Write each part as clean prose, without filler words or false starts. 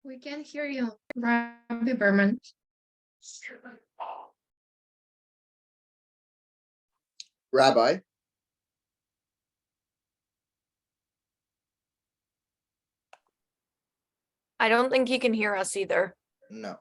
We can hear you, Rabbi Berman. Rabbi, I don't think he can hear us either. no.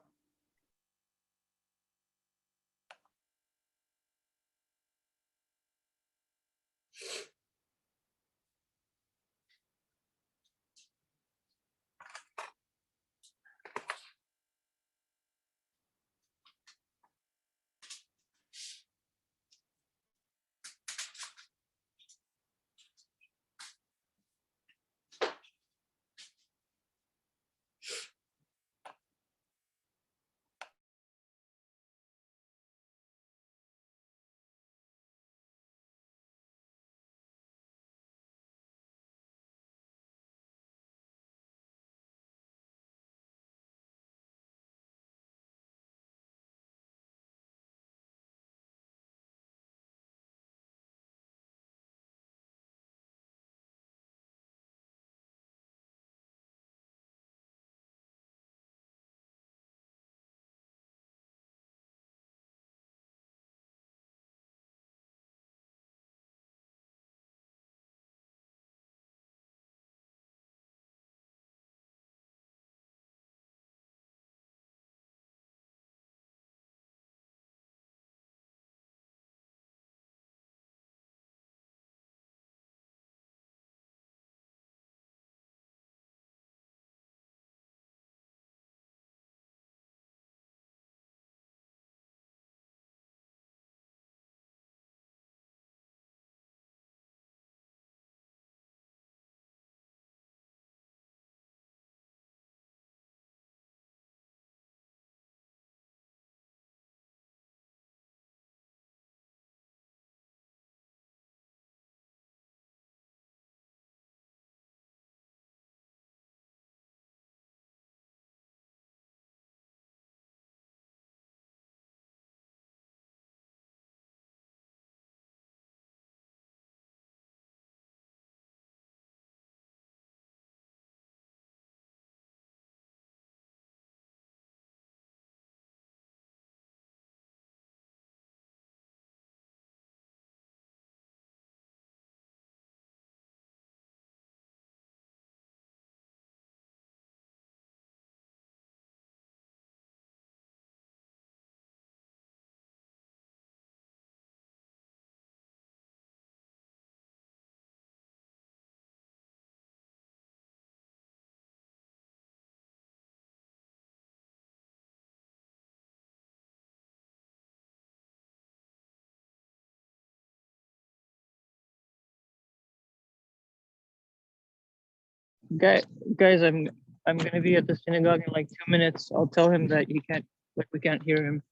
Guys, I'm gonna be at the synagogue in like 2 minutes. I'll tell him that we can't hear him.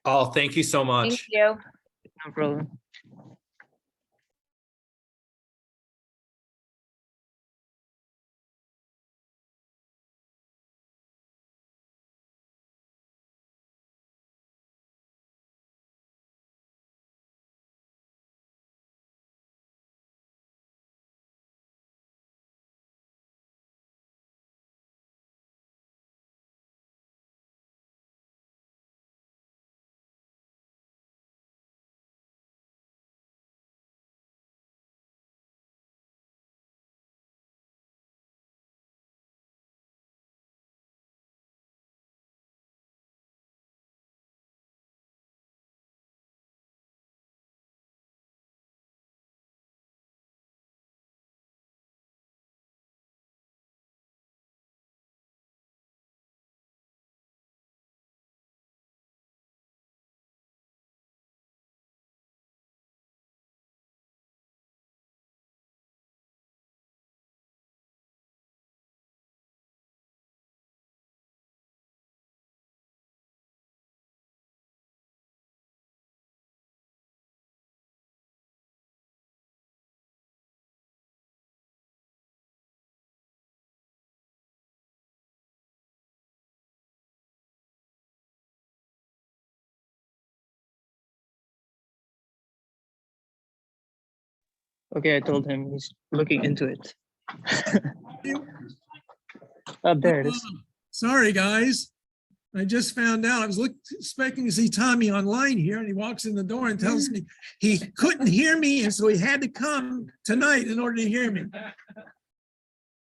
Oh, thank you so Thank much. you. No problem. Okay, I told him. He's looking into it. Oh, there it is. Sorry, guys. I just found out. I was expecting to see Tommy online here, and he walks in the door and tells me he couldn't hear me, and so he had to come tonight in order to hear me.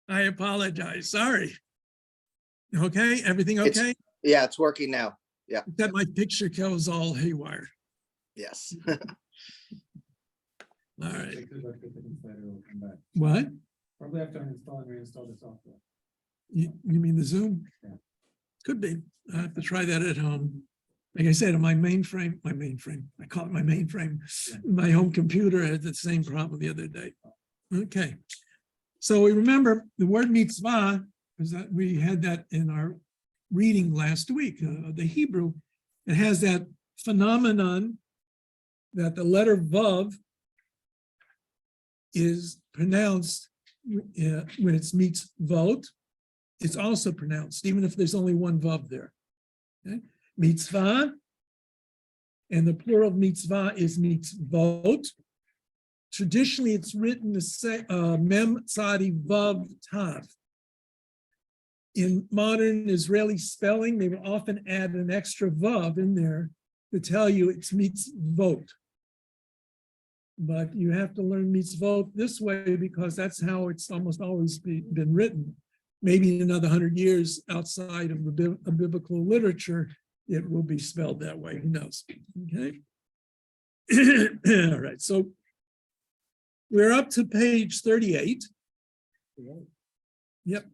I apologize. Sorry. Okay, everything okay? Yeah, it's working now. That my picture goes all haywire. Yes. All right. What? Probably have to uninstall and reinstall the software. You mean the Zoom? Yeah. Could be. I have to try that at home. Like I said, on my mainframe, I call it my mainframe. My home computer had the same problem the other day. Okay. So we remember the word mitzvah, because that we had that in our reading last week, the Hebrew. It has that phenomenon that the letter vav is pronounced when it's mitzvot. It's also pronounced, even if there's only one vav there. Okay? Mitzvah, and the plural of mitzvah is mitzvot. Traditionally, it's written to say mem tzadi vav tav. In modern Israeli spelling, they will often add an extra vav in there to tell you it's mitzvot. But you have to learn mitzvot this way because that's how it's almost always been written. Maybe in another 100 years outside of the biblical literature, it will be spelled that way. Who knows? Okay. All right. So we're up to page 38. Yep.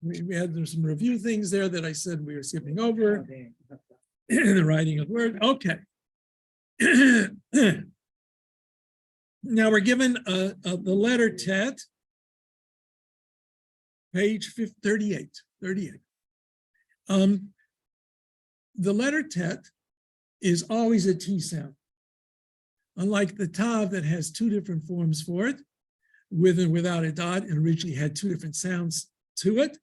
We had there's some review things there that I said we were skipping over. The writing of the word. Okay. Now we're given the letter tet, page 38. The letter tet is always a T sound. Unlike the tav that has two different forms for it, with and without a dot, and originally had two different sounds to it.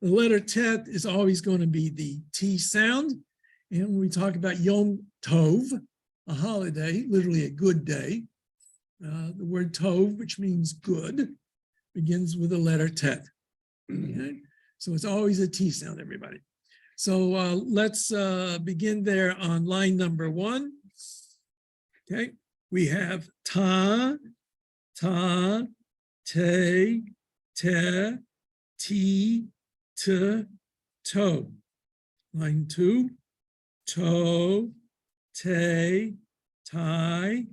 The letter tet is always going to be the T sound. And when we talk about Yom Tov, a holiday, literally a good day, the word tov, which means good, begins with the letter tet. Okay? So it's always a T sound, everybody. So let's begin there on line number 1. Okay, we have ta, te, ti, to, Line 2, to, te, tai,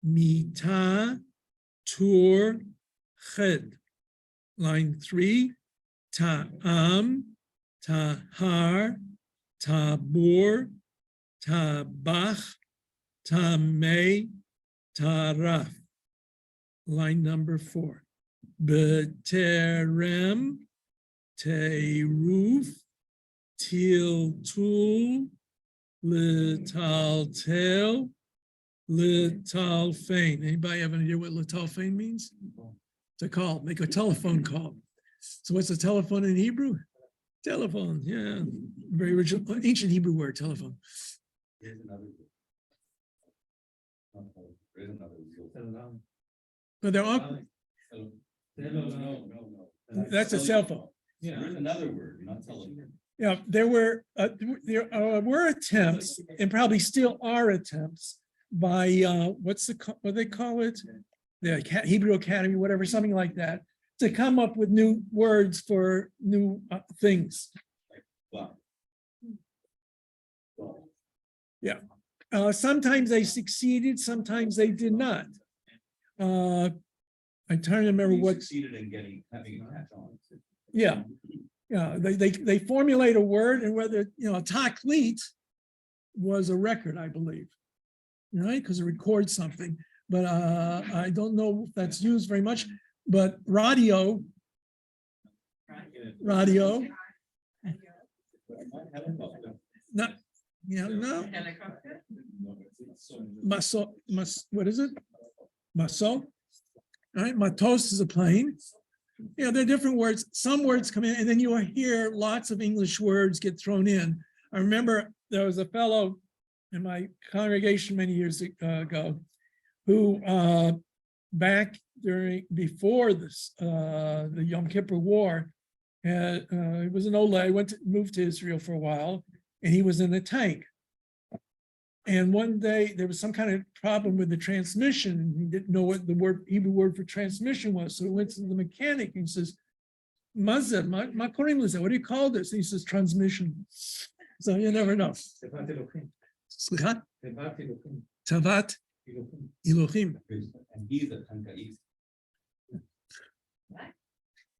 mita, tur, ched. Line 3, ta'am, tahar, tabur, tabach, tamei, taraf. Line number 4, beterem, teiruf, tiltul, litaltel, litalfein. Anybody have any idea what litalfein means? To call, make a telephone call. So what's a telephone in Hebrew? Telephone, yeah. Very original, ancient Hebrew word, telephone. But they're all, that's a cell phone. Yeah, there's another word, not telephone. Yeah, there were attempts, and probably still are attempts, by what they call it, the Hebrew Academy, whatever, something like that, to come up with new words for new things. Wow. Yeah, sometimes they succeeded, sometimes they did not. I'm trying to remember what Succeeded in having it catch on. Yeah, yeah, they formulate a word, and whether, taklit was a record, I believe, right? Because it records something, but I don't know if that's used very much. But radio, not, no. What is it? Maso. All right, matos is a plane. Yeah, there are different words. Some words come in, and then you will hear lots of English words get thrown in. I remember there was a fellow in my congregation many years ago who back before this, the Yom Kippur War, he was an Oleg, moved to Israel for a while, and he was in a tank. And one day there was some kind of problem with the transmission, and he didn't know what the Hebrew word for transmission was. So he went to the mechanic and says, Mazda, what do you call this? And he says, transmission. So you never know. Slicha? Tavat Elohim. And he's a Tankaist.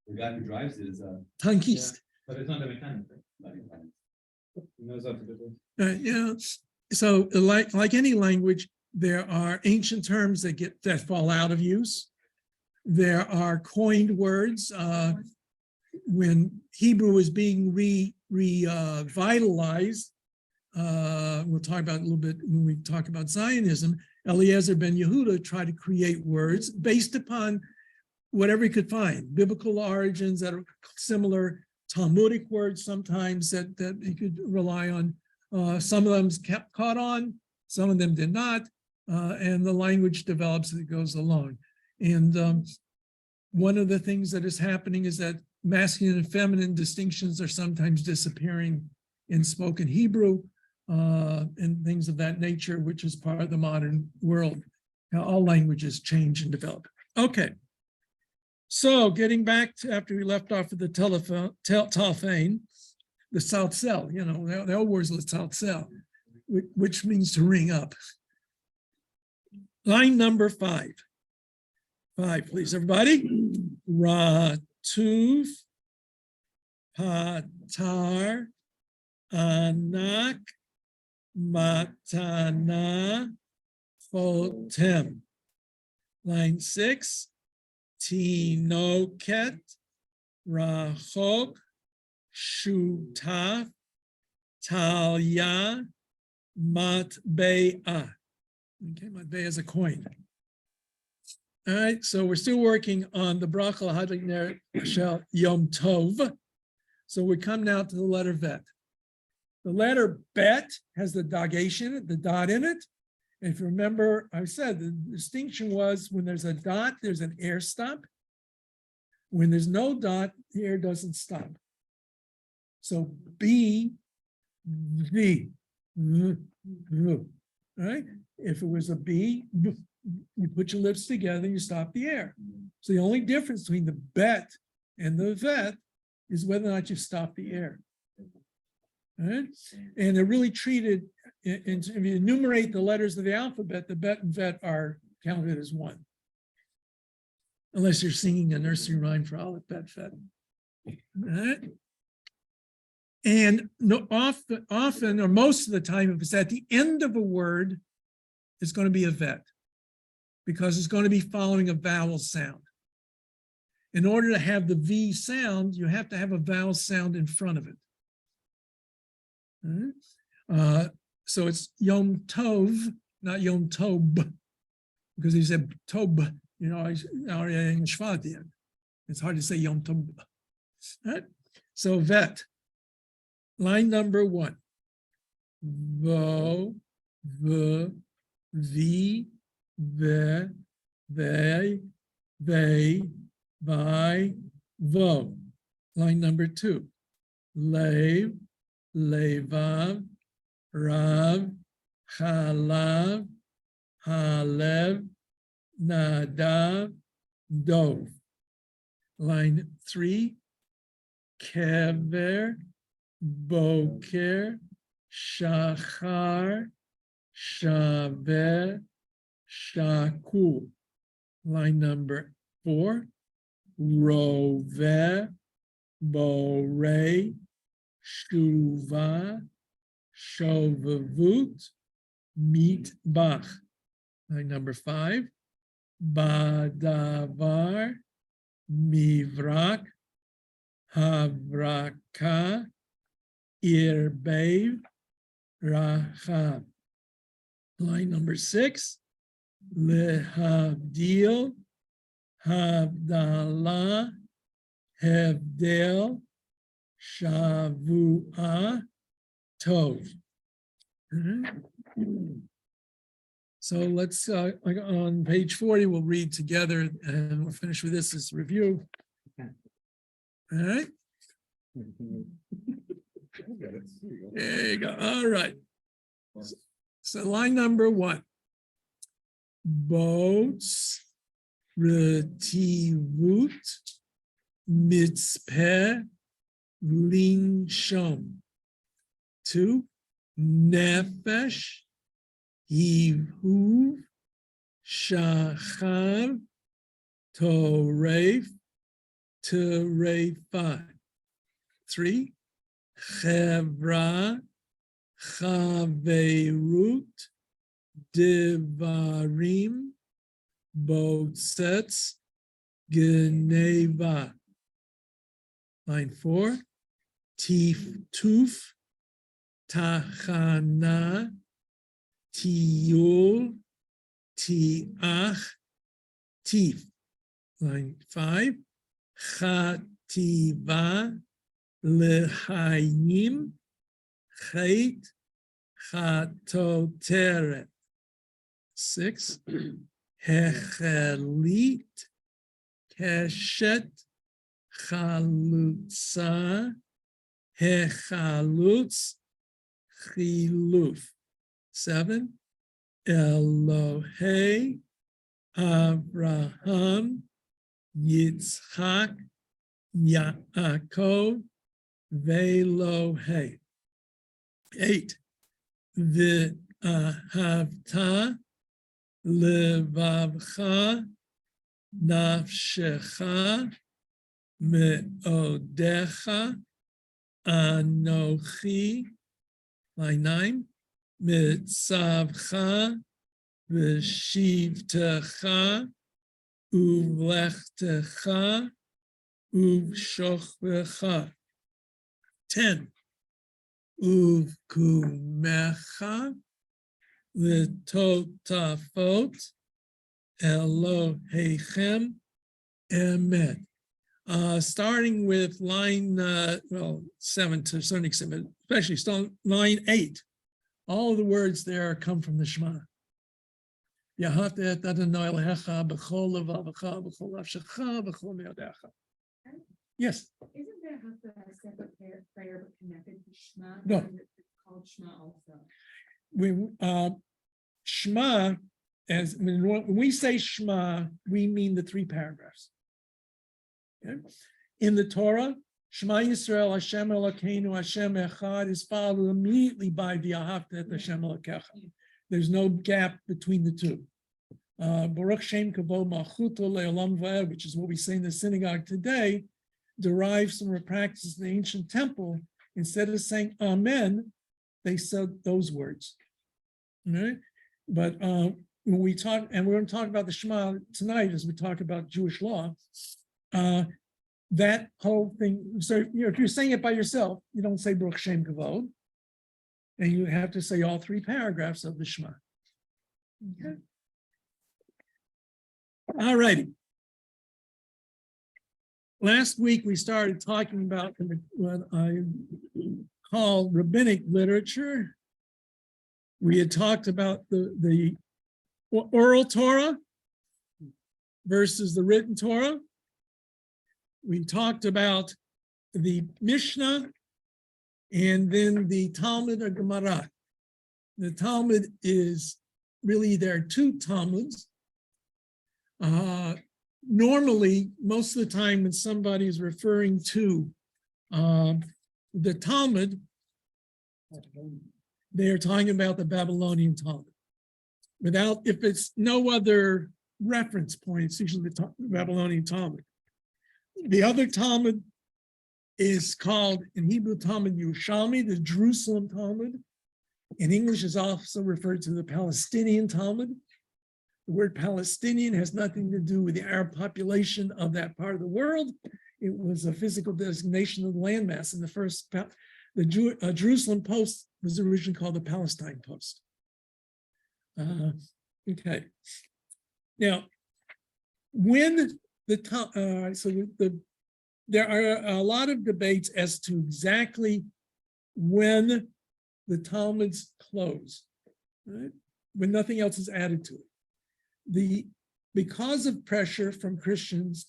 The guy who drives it is a. Tankist. But it's not a mechanic. Not a mechanic. He knows how to do it. Yeah. So like any language, there are ancient terms that fall out of use. There are coined words. When Hebrew was being revitalized, we'll talk about a little bit when we talk about Zionism. Eliezer ben Yehuda tried to create words based upon whatever he could find, biblical origins that are similar, Talmudic words sometimes that he could rely on. Some of them kept caught on, some of them did not, and the language develops as it goes along. And one of the things that is happening is that masculine and feminine distinctions are sometimes disappearing in spoken Hebrew and things of that nature, which is part of the modern world. Now, all languages change and develop. Okay. So getting back to after we left off with the telephone, the South Cell, you know, the old words with South Cell, which means to ring up. Line number 5. 5, please, everybody. Ratuv, Patar, Anak, Matana, Fotem. Line 6. Tinoket, Rachok, Shutaf, Talia, Matbe'ah. Okay, Matbe'ah is a coin. All right, so we're still working on the bracha Hadlik Ner Shel Yom Tov. So we come now to the letter Bet. The letter Bet has the dagation, the dot in it. And if you remember, I said the distinction was when there's a dot, there's an air stop. When there's no dot, the air doesn't stop. So B, V, V, V, right? If it was a B, B, you put your lips together, you stop the air. So the only difference between the Bet and the Vet is whether or not you stop the air. Right? And they're really treated, if you enumerate the letters of the alphabet, the Bet and Vet are counted as one. Unless you're singing a nursery rhyme for Aleph, Bet, Vet. Right? And often, or most of the time, if it's at the end of a word, it's going to be a Vet, because it's going to be following a vowel sound. In order to have the V sound, you have to have a vowel sound in front of it. Right? So it's Yom Tov, not Yom Tob, because he said Tob, you know, in Shvat. It's hard to say Yom Tov. Right? So Vet, line number 1. Vo, V, V, Ve, They, Vi, Vo. Line number 2. Lev, Levav, Rav, Chalav, Halev, Nadav, Dov. Line 3. Kever, Boker, Shachar, Shaver, Shakul. Line number 4. Roveh, Borei, Shuva, Shovavut, Mitbach. Line number 5. Badavar, Mivrak, Havraka, Irbev, Rachab. Line number 6. Lehavdil, Havdalah, Hevdel, Shavua, Tov. So let's, on page 40, we'll read together and we'll finish with this as review. Okay. All right, there you go. All right. So line number 1. Boats retivut mitzpeh linshom. 2. Nefesh Hivuv Shachar Toref Terefa. 3. Chevra Chaverut Devarim Botzets Geneva. Line 4. Tuf Tachana Tiyul Tiach Tif. Line 5. Chativa Lehayim Chait Chatoteret. 6. Hechelit Keshet Chalutza Hechalutz Chiluf. 7. Elohei Abraham Yitzchak Yaakov Velohei. 8. V'ahavta levavcha nafshecha me'odecha anochi. Line 9. Mitzavcha v'shivtecha uvlechtecha uvshochvecha. 10. Uvkumecha l'totafot Elohechem emet. Starting with line 7 to a certain extent, especially line 8. All the words there come from the Shema. Yahavta et Adonai Elohecha b'chol levavecha b'chol nafshecha b'chol me'odecha. Yes. Isn't there have to have a separate prayer but connected to Shema? No. Or is it called Shema also? Shema, when we say Shema, we mean the 3 paragraphs. Okay? In the Torah, Shema Yisrael Hashem Elokeinu Hashem Echad is followed immediately by the Ahavta et Hashem Elokecha. There's no gap between the 2. Baruch Shem Kavod Malchuto Le'olam Va'ed, which is what we say in the synagogue today, derives from a practice in the ancient temple. Instead of saying Amen, they said those words. All right? But when we talk, and we're going to talk about the Shema tonight as we talk about Jewish law, that whole thing, so if you're saying it by yourself, you don't say Baruch Shem Kavod, and you have to say all 3 paragraphs of the Shema. Okay. All righty. Last week we started talking about what I call rabbinic literature. We had talked about the oral Torah versus the written Torah. We talked about the Mishnah and then the Talmud or Gemara. The Talmud is really, there are 2 Talmuds. Normally, most of the time when somebody is referring to the Talmud, they're talking about the Babylonian Talmud. If it's no other reference point, it's usually the Babylonian Talmud. The other Talmud is called, in Hebrew Talmud, Yerushalmi, the Jerusalem Talmud. In English is also referred to the Palestinian Talmud. The word Palestinian has nothing to do with the Arab population of that part of the world. It was a physical designation of the landmass. And the first, Jerusalem Post was originally called the Palestine Post. Okay. Now, when there are a lot of debates as to exactly when the Talmuds close. Right? when nothing else is added to it. Because of pressure from Christians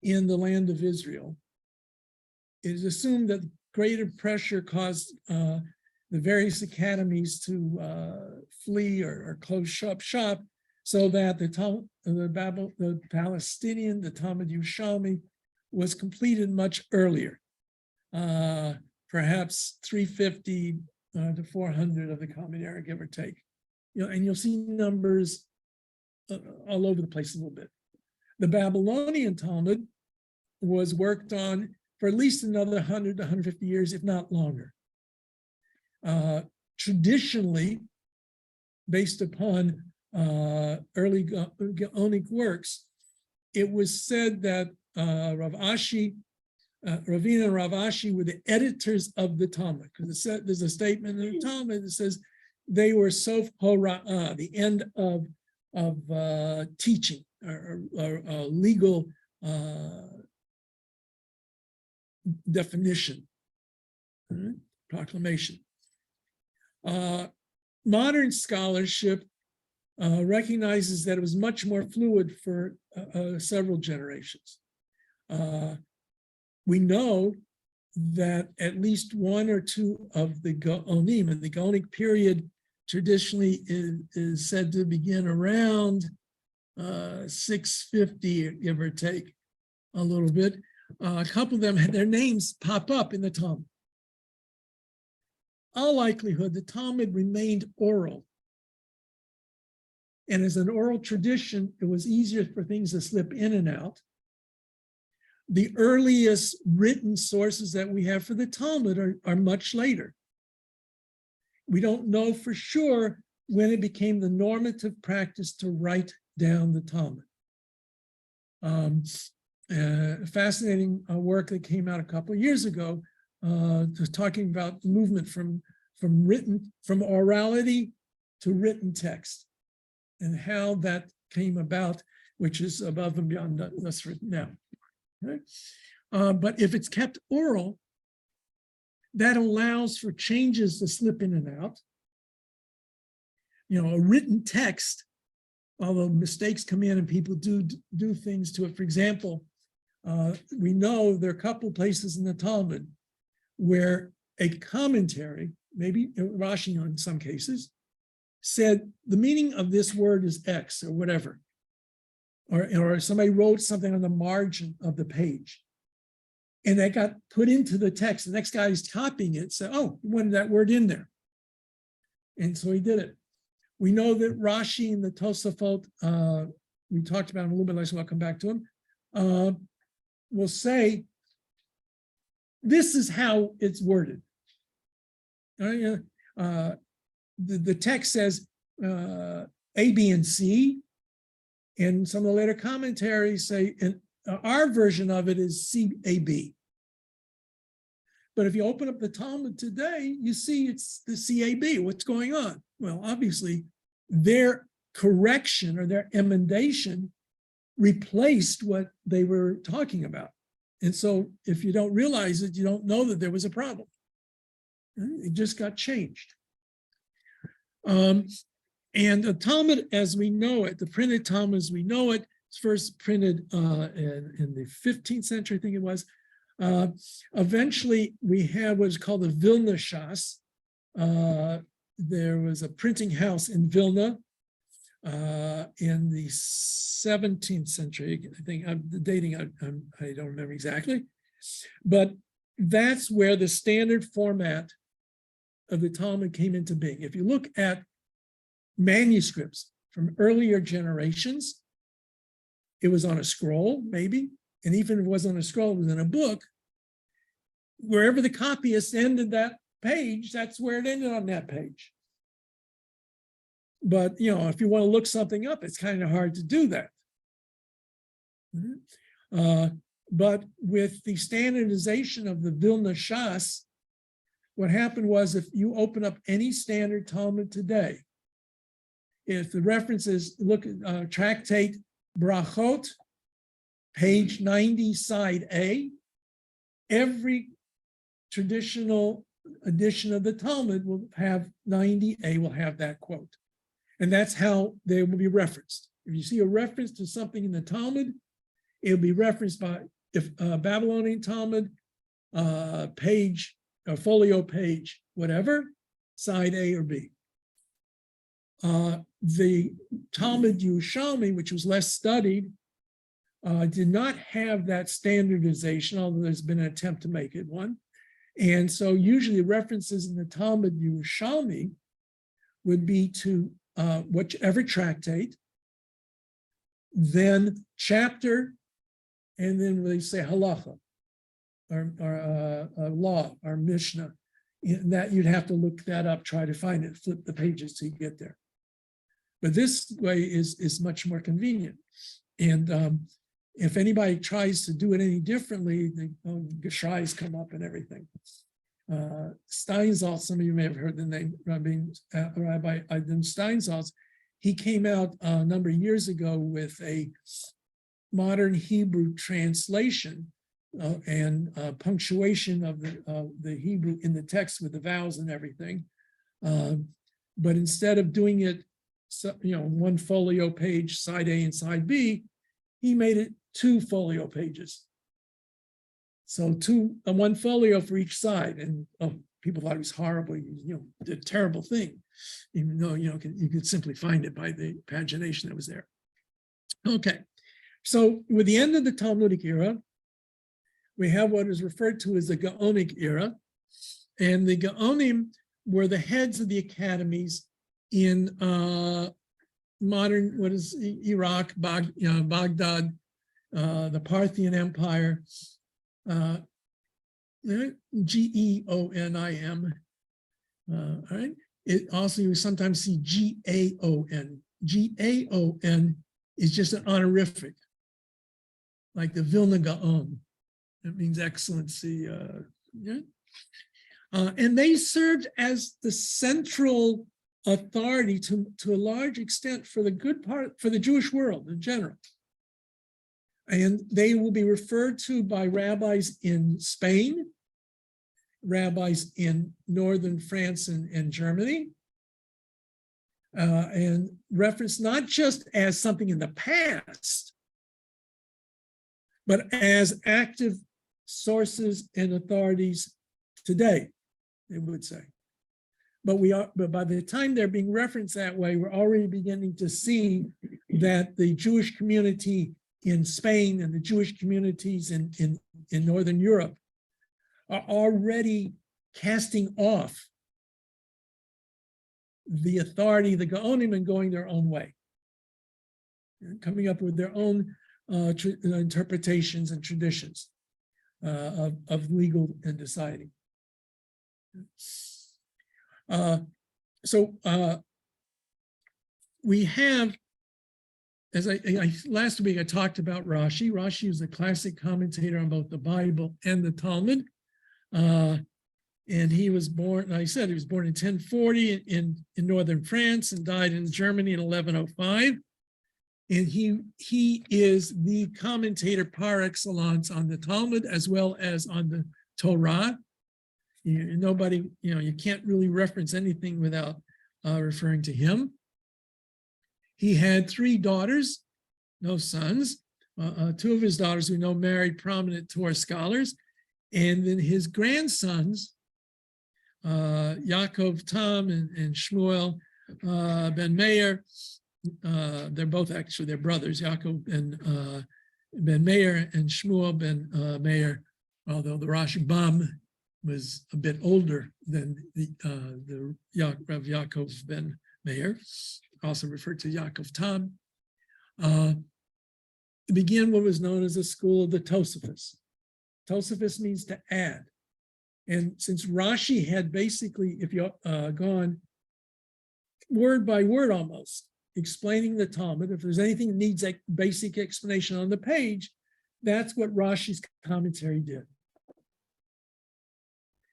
in the land of Israel, it is assumed that greater pressure caused the various academies to flee or close shop, so that the Palestinian, the Talmud Yerushalmi, was completed much earlier, perhaps 350 to 400 of the Common Era, give or take. And you'll see numbers all over the place a little bit. The Babylonian Talmud was worked on for at least another 100 to 150 years, if not longer. Traditionally, based upon early Gaonic works, it was said that Rav Ashi, Ravina and Rav Ashi were the editors of the Talmud, because there's a statement in the Talmud that says they were sof hora'ah, the end of teaching or legal definition, proclamation. Modern scholarship recognizes that it was much more fluid for several generations. We know that at least one or two of the Gaonim, and the Gaonic period traditionally is said to begin around 650, give or take a little bit. A couple of them had their names pop up in the Talmud. All likelihood, the Talmud remained oral. And as an oral tradition, it was easier for things to slip in and out. The earliest written sources that we have for the Talmud are much later. We don't know for sure when it became the normative practice to write down the Talmud. Fascinating work that came out a couple of years ago, talking about the movement from orality to written text, and how that came about, which is above and beyond what's written now. Okay? But if it's kept oral, that allows for changes to slip in and out. A written text, although mistakes come in and people do things to it. For example, we know there are a couple places in the Talmud where a commentary, maybe Rashi in some cases, said the meaning of this word is X or whatever. Or somebody wrote something on the margin of the page, and that got put into the text. The next guy who's copying it said, oh, you wanted that word in there. And so he did it. We know that Rashi and the Tosafot, we talked about him a little bit later, so I'll come back to him, will say, this is how it's worded. The text says A, B, and C, and some of the later commentaries say, and our version of it is C, A, B. But if you open up the Talmud today, you see it's the CAB. What's going on? Well, obviously, their correction or their emendation replaced what they were talking about. And so if you don't realize it, you don't know that there was a problem. It just got changed. And the Talmud as we know it, the printed Talmud as we know it, it's first printed in the 15th century, I think it was. Eventually, we have what's called the Vilna Shas. There was a printing house in Vilna in the 17th century. I think the dating, I don't remember exactly. But that's where the standard format of the Talmud came into being. If you look at manuscripts from earlier generations, it was on a scroll, maybe. And even if it wasn't on a scroll, it was in a book. Wherever the copyist ended that page, that's where it ended on that page. But, if you want to look something up, it's kind of hard to do that. But with the standardization of the Vilna Shas, what happened was if you open up any standard Talmud today, if the references, look at Tractate Brachot, page 90, side A, every traditional edition of the Talmud will have 90A, will have that quote. And that's how they will be referenced. If you see a reference to something in the Talmud, it'll be referenced by Babylonian Talmud, page, or folio page, whatever, side A or B. The Talmud Yerushalmi, which was less studied, did not have that standardization, although there's been an attempt to make it one. And so usually references in the Talmud Yerushalmi would be to whichever tractate, then chapter, and then they say halacha, or law, or mishnah. In that you'd have to look that up, try to find it, flip the pages till you get there. But this way is much more convenient. And if anybody tries to do it any differently, the Geshrais come up and everything. Steinsaltz, some of you may have heard the name Rabbi Adam Steinsaltz. He came out a number of years ago with a modern Hebrew translation and punctuation of the Hebrew in the text with the vowels and everything. But instead of doing it, one folio page, side A and side B, he made it 2 folio pages. So one folio for each side, and people thought it was horrible. Did a terrible thing, even though you could simply find it by the pagination that was there. Okay, so with the end of the Talmudic era, we have what is referred to as the Gaonic era, and the Gaonim were the heads of the academies in modern, what is Iraq, Baghdad, the Parthian Empire, Geonim. All right. It also, you sometimes see Gaon. Gaon is just an honorific, like the Vilna Gaon. That means excellency. And they served as the central authority to a large extent for the good part, for the Jewish world in general. And they will be referred to by rabbis in Spain, rabbis in northern France and Germany, and referenced not just as something in the past, but as active sources and authorities today, they would say. But by the time they're being referenced that way, we're already beginning to see that the Jewish community in Spain and the Jewish communities in Northern Europe are already casting off the authority of the Gaonim and going their own way, and coming up with their own interpretations and traditions of legal and deciding. We have, as last week I talked about Rashi. Rashi is a classic commentator on both the Bible and the Talmud. And he was born, I said he was born in 1040 in northern France and died in Germany in 1105. And he is the commentator par excellence on the Talmud as well as on the Torah. Nobody, you can't really reference anything without referring to him. He had 3 daughters, no sons. 2 of his daughters we know married prominent Torah scholars. And then his grandsons, Yaakov Tam and Shmuel ben Meir, they're both actually, they're brothers, Yaakov and ben Meir and Shmuel ben Meir, although the Rashbam was a bit older than the Rav Yaakov ben Meir, also referred to Yaakov Tam. Began what was known as the school of the Tosafos. Tosafos means to add. And since Rashi had basically, if you've gone word by word almost, explaining the Talmud, if there's anything that needs a basic explanation on the page, that's what Rashi's commentary did.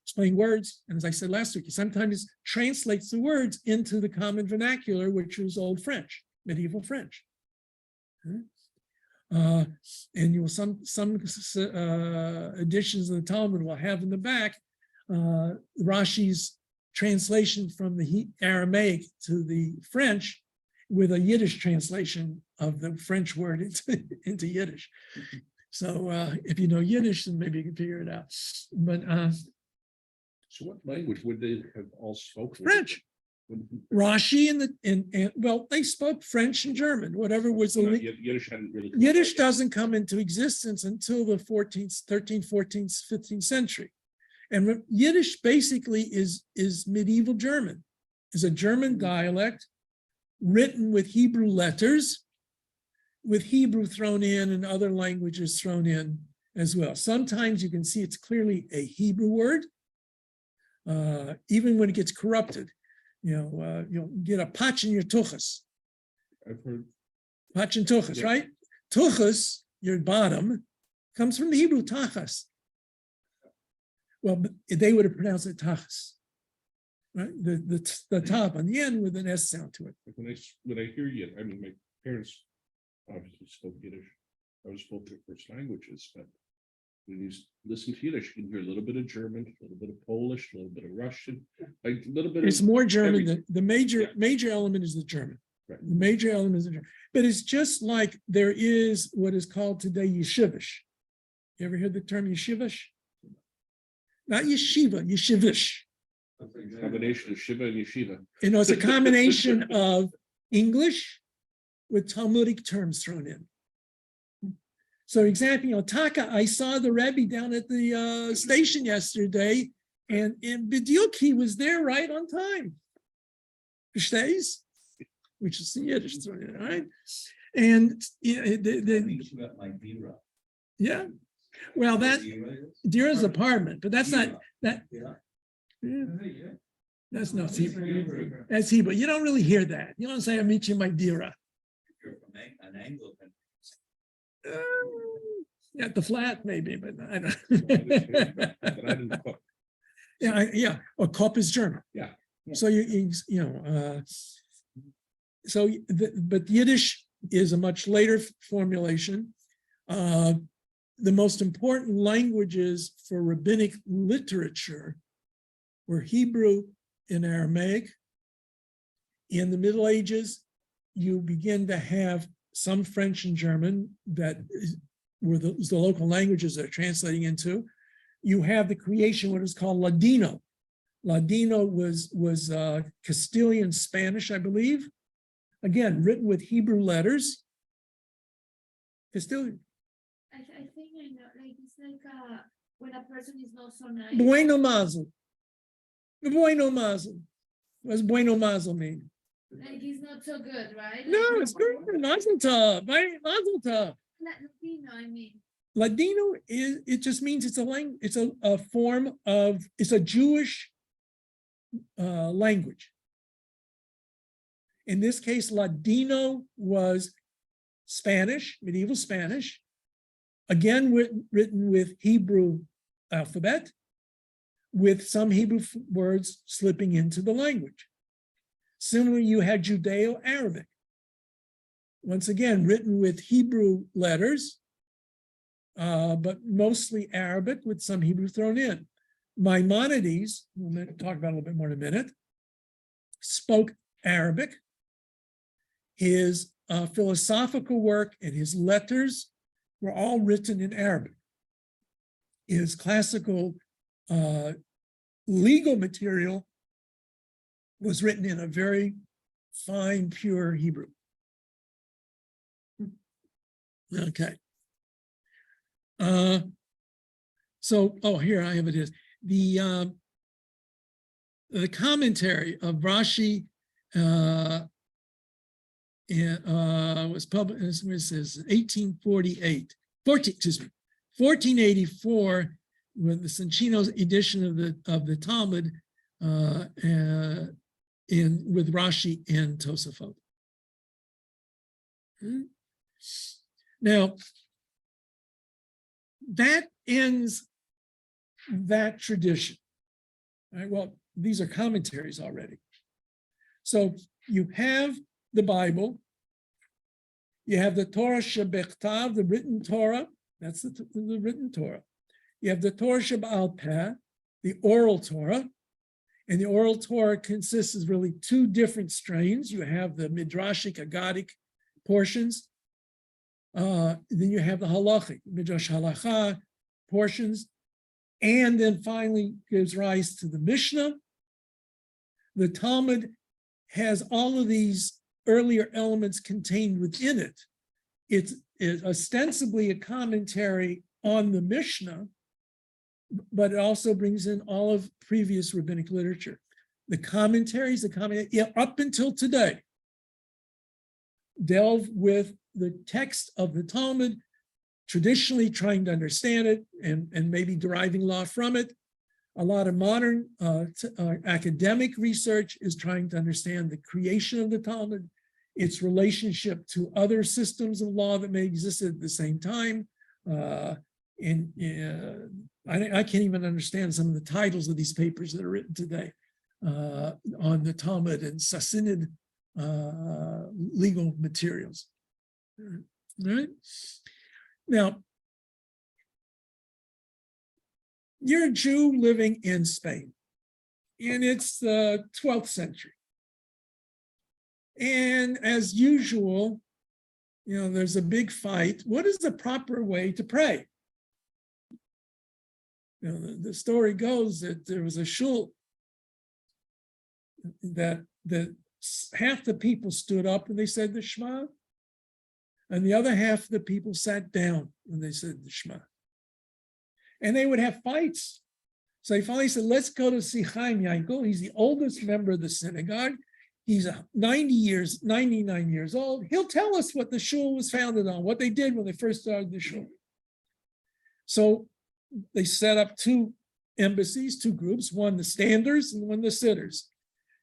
Explain words, and as I said last week, he sometimes translates the words into the common vernacular, which is Old French, medieval French. And you will some editions of the Talmud will have in the back Rashi's translation from the Aramaic to the French with a Yiddish translation of the French word into Yiddish. So if you know Yiddish, then maybe you can figure it out. But So what language would they have all spoken? French, Rashi and well, they spoke French and German, whatever was the Yiddish hadn't really. Yiddish doesn't come into existence until the 13th, 14th, 15th century. And Yiddish basically is medieval German, is a German dialect written with Hebrew letters, with Hebrew thrown in and other languages thrown in as well. Sometimes you can see it's clearly a Hebrew word, even when it gets corrupted. You'll get a patch in your tuchas. I've heard. Patch and tuchas, Yeah. right? Tuchas, your bottom, comes from the Hebrew tachas. Well, but they would have pronounced it tachas, right? The top on the end with an S sound to it. Like when I hear Yiddish, I mean, my parents obviously spoke Yiddish. I was spoke their first languages, but when you listen to Yiddish, you can hear a little bit of German, a little bit of Polish, a little bit of Russian, like a little bit. It's of more German everything. than the major element is the German. Right. The major element is the German. But it's just like there is what is called today yeshivish. You ever heard the term yeshivish? Not yeshiva, yeshivish. Combination of Shiva and Yeshiva. It's a combination of English with Talmudic terms thrown in. So example, Taka, I saw the Rebbe down at the station yesterday, and B'diuk, he was there right on time. Verstehst? Which is the Yiddish thrown in, right? And yeah, well, that Dira's apartment, but that's not that. Yeah, that's not Hebrew. That's Hebrew. You don't really hear that. You don't say, "I meet you, my Dira." At the flat, maybe, but I don't. But I didn't cook. Yeah. Or Kop is German. Yeah. So but Yiddish is a much later formulation. The most important languages for rabbinic literature were Hebrew and Aramaic. In the Middle Ages, you begin to have some French and German that were the local languages they're translating into. You have the creation, what is called Ladino. Ladino was Castilian Spanish, I believe. Again, written with Hebrew letters. Castilian. I think I know, like, it's like when a person is not so nice. Bueno mazel. Bueno mazel. What does bueno mazel mean? Like, it's not so good, right? No, Like, it's good. Mazel tov. Right? Mazel tov. Latino, I mean. Ladino it just means it's a language, it's a form of, it's a Jewish language. In this case, Ladino was Spanish, medieval Spanish, again written with Hebrew alphabet, with some Hebrew words slipping into the language. Similarly, you had Judeo-Arabic, once again written with Hebrew letters, but mostly Arabic with some Hebrew thrown in. Maimonides, we'll talk about a little bit more in a minute, spoke Arabic. His philosophical work and his letters were all written in Arabic. His classical legal material was written in a very fine, pure Hebrew. Okay. Here I have it is. The commentary of Rashi was published, it says 1484, with the Sanchino's edition of the Talmud with Rashi and Tosafot. Now, that ends that tradition. All right, well, these are commentaries already. So you have the Bible, you have the Torah Shebechtav, the written Torah, that's the written Torah. You have the Torah Sheba'al Peh, the oral Torah, And the oral Torah consists of really two different strains. You have the midrashic, agadic portions. Then you have the halachic, midrash halacha portions. And then finally gives rise to the Mishnah. The Talmud has all of these earlier elements contained within it. It's ostensibly a commentary on the Mishnah, but it also brings in all of previous rabbinic literature. The commentaries, up until today, delve with the text of the Talmud, traditionally trying to understand it and maybe deriving law from it. A lot of modern academic research is trying to understand the creation of the Talmud, its relationship to other systems of law that may exist at the same time. I can't even understand some of the titles of these papers that are written today on the Talmud and Sassanid legal materials. All right. Now, you're a Jew living in Spain, and it's the 12th century. And as usual, there's a big fight. What is the proper way to pray? The story goes that there was a shul that half the people stood up and they said the Shema, and the other half of the people sat down when they said the Shema. And they would have fights. So they finally said, let's go to see Chaim Yankel. He's the oldest member of the synagogue. He's 99 years old. He'll tell us what the shul was founded on, what they did when they first started the shul. So they set up two embassies, two groups, one the standers and one the sitters.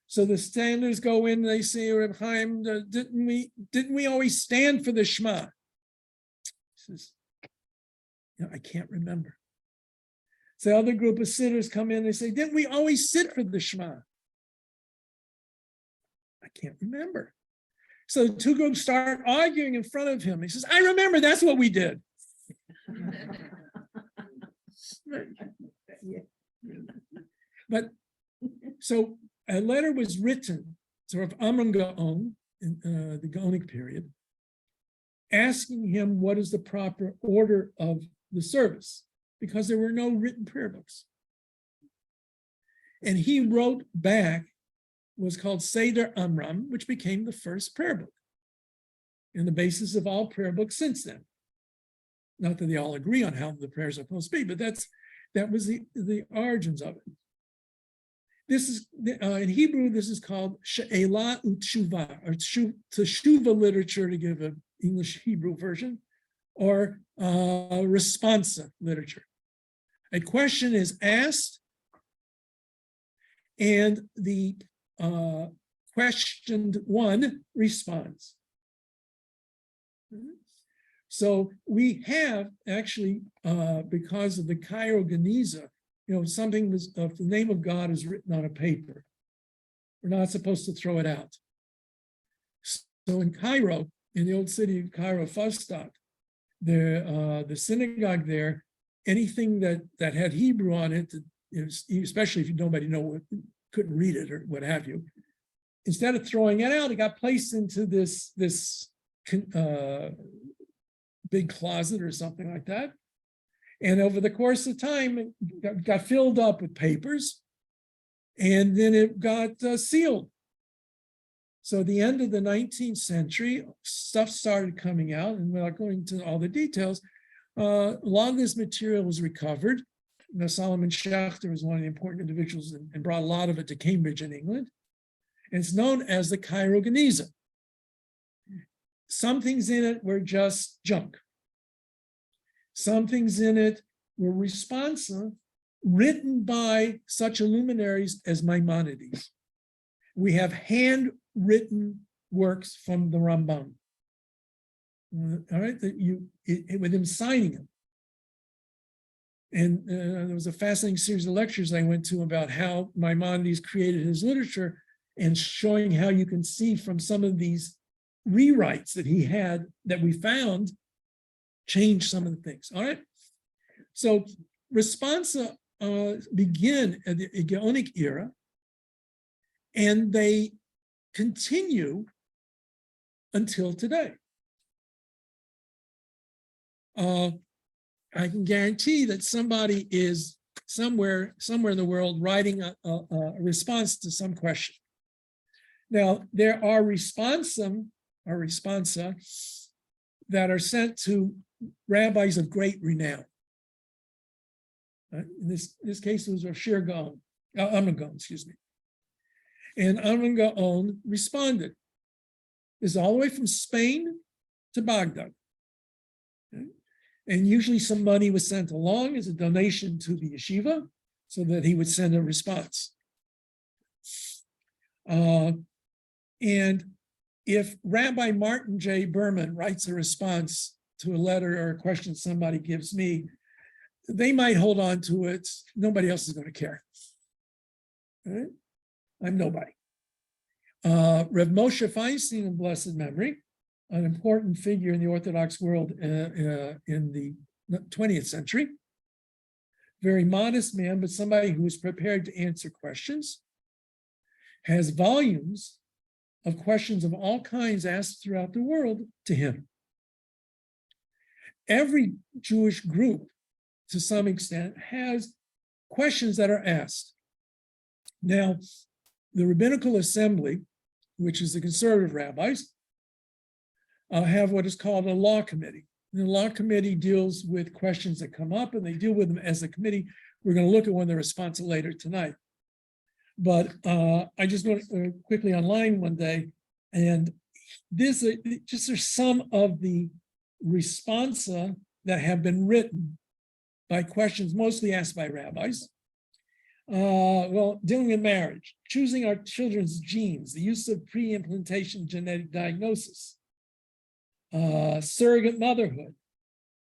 So the standers go in and they say, Reb Chaim, didn't we always stand for the Shema? He says, I can't remember. So the other group of sitters come in and they say, didn't we always sit for the Shema? I can't remember. So the two groups start arguing in front of him. He says, I remember, that's what we did. But so a letter was written sort of Amram Gaon in the Gaonic period, asking him what is the proper order of the service, because there were no written prayer books. And he wrote back was called Seder Amram, which became the first prayer book and the basis of all prayer books since then. Not that they all agree on how the prayers are supposed to be, but that was the origins of it. This is in Hebrew, this is called She'ela U'Tshuva, or Teshuva literature, to give an English Hebrew version, or responsa literature. A question is asked, and the questioned one responds. So we have actually, because of the Cairo Geniza, something was, if the name of God is written on a paper, we're not supposed to throw it out. So in Cairo, in the old city of Cairo, Fustat, the synagogue there, anything that had Hebrew on it, especially if nobody couldn't read it or what have you, instead of throwing it out, it got placed into this big closet or something like that. And over the course of time, it got filled up with papers, and then it got sealed. So at the end of the 19th century, stuff started coming out, and without going into all the details, a lot of this material was recovered. Solomon Schechter was one of the important individuals and brought a lot of it to Cambridge in England. And it's known as the Cairo Geniza. Some things in it were just junk. Some things in it were responsive, written by such luminaries as Maimonides. We have handwritten works from the Rambam. All right, with him signing them. And there was a fascinating series of lectures I went to about how Maimonides created his literature, and showing how you can see from some of these rewrites that he had that we found change some of the things. All right. So responsa begin at the Gaonic era, And they continue until today. I can guarantee that somebody is somewhere in the world writing a response to some question. Now, there are responsa that are sent to rabbis of great renown. In this case, it was Rav Shir Gaon, Amnon Gaon, excuse me. And Amnon Gaon responded. It's all the way from Spain to Baghdad. Okay? And usually some money was sent along as a donation to the yeshiva so that he would send a response. And if Rabbi Martin J. Berman writes a response to a letter or a question somebody gives me, they might hold on to it. Nobody else is going to care. All right? I'm nobody. Rev Moshe Feinstein of blessed memory, an important figure in the Orthodox world in the 20th century. Very modest man, but somebody who is prepared to answer questions, has volumes of questions of all kinds asked throughout the world to him. Every Jewish group, to some extent, has questions that are asked. Now, the Rabbinical Assembly, which is the conservative rabbis, have what is called a law committee. And the law committee deals with questions that come up, and they deal with them as a committee. We're going to look at one of the responses later tonight. But I just went quickly online one day, and this just are some of the responsa that have been written by questions mostly asked by rabbis. Well, dealing with marriage, choosing our children's genes, the use of pre-implantation genetic diagnosis, surrogate motherhood,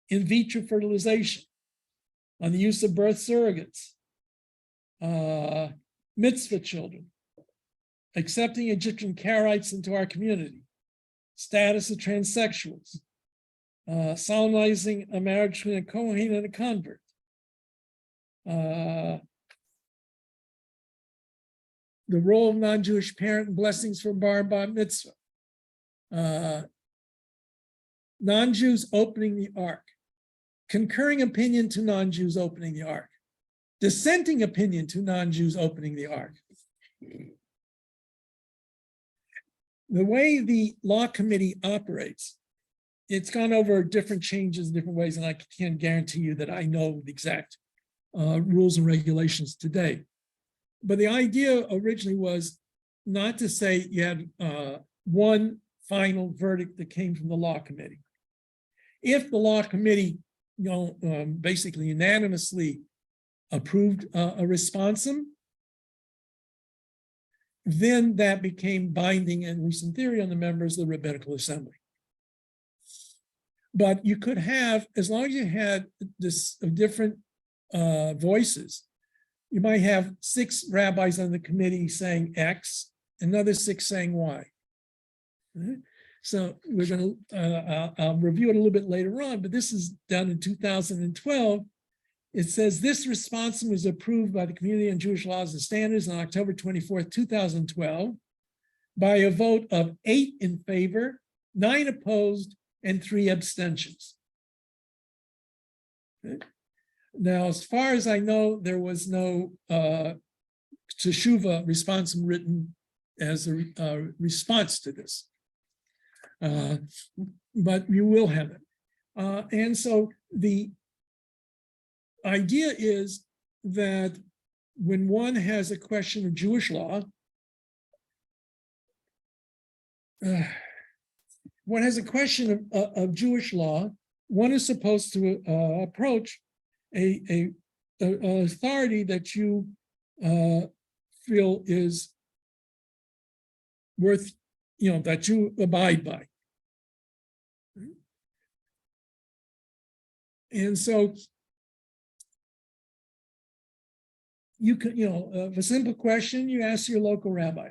in vitro fertilization, on the use of birth surrogates, mitzvah children, accepting Egyptian Karaites into our community, status of transsexuals, solemnizing a marriage between a Kohen and a convert, the role of non-Jewish parent and blessings for bar and bat mitzvah, non-Jews opening the ark, concurring opinion to non-Jews opening the ark, dissenting opinion to non-Jews opening the ark. The way the law committee operates, it's gone over different changes, different ways, and I can't guarantee you that I know the exact rules and regulations today. But the idea originally was not to say you had one final verdict that came from the law committee. If the law committee, basically unanimously approved a responsum, then that became binding, at least in theory, on the members of the Rabbinical Assembly. But you could have, as long as you had this different voices, you might have 6 rabbis on the committee saying X, another 6 saying Y. Right? So we're going to, I'll review it a little bit later on, but this is done in 2012. It says this responsum was approved by the Community on Jewish Laws and Standards on October 24th, 2012, by a vote of 8 in favor, 9 opposed, and 3 abstentions. Okay. Now, as far as I know, there was no teshuva responsum written as a response to this. But you will have it. And so the idea is that when one has a question of Jewish law, one has a question of Jewish law, one is supposed to approach a authority that you feel is worth, that you abide by. And so you can, if a simple question, you ask your local rabbi.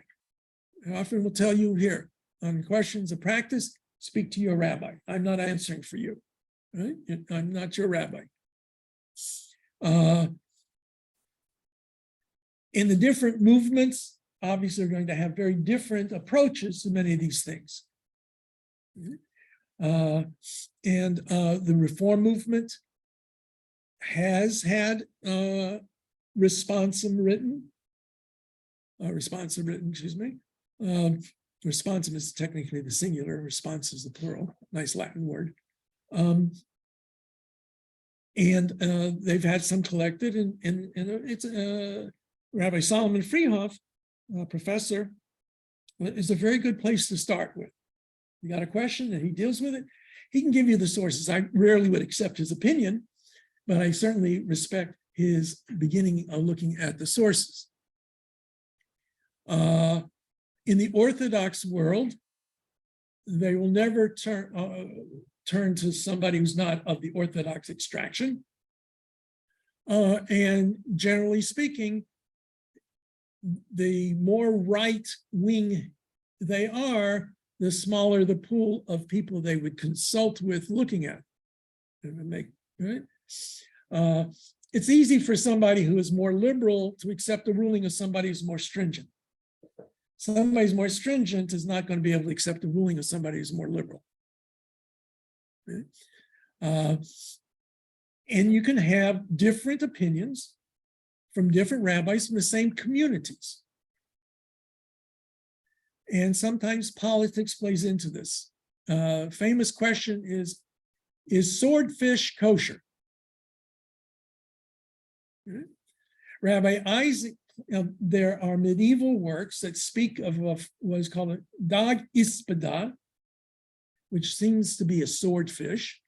I often will tell you here, on questions of practice, speak to your rabbi. I'm not answering for you. Right? I'm not your rabbi. In the different movements obviously are going to have very different approaches to many of these things. The reform movement has had responsum written, excuse me. Responsum is technically the singular, response is the plural, nice Latin word. They've had some collected, and it's Rabbi Solomon Freehoff, professor, is a very good place to start with. You got a question and he deals with it, he can give you the sources. I rarely would accept his opinion, but I certainly respect his beginning of looking at the sources. In the Orthodox world, they will never turn to somebody who's not of the Orthodox extraction. And generally speaking, the more right-wing they are, the smaller the pool of people they would consult with looking at. Right? It's easy for somebody who is more liberal to accept the ruling of somebody who's more stringent. Somebody who's more stringent is not going to be able to accept the ruling of somebody who's more liberal. And you can have different opinions from different rabbis from the same communities. And sometimes politics plays into this. Famous question is swordfish kosher? Rabbi Isaac, there are medieval works that speak of what is called a dag ispada, which seems to be a swordfish,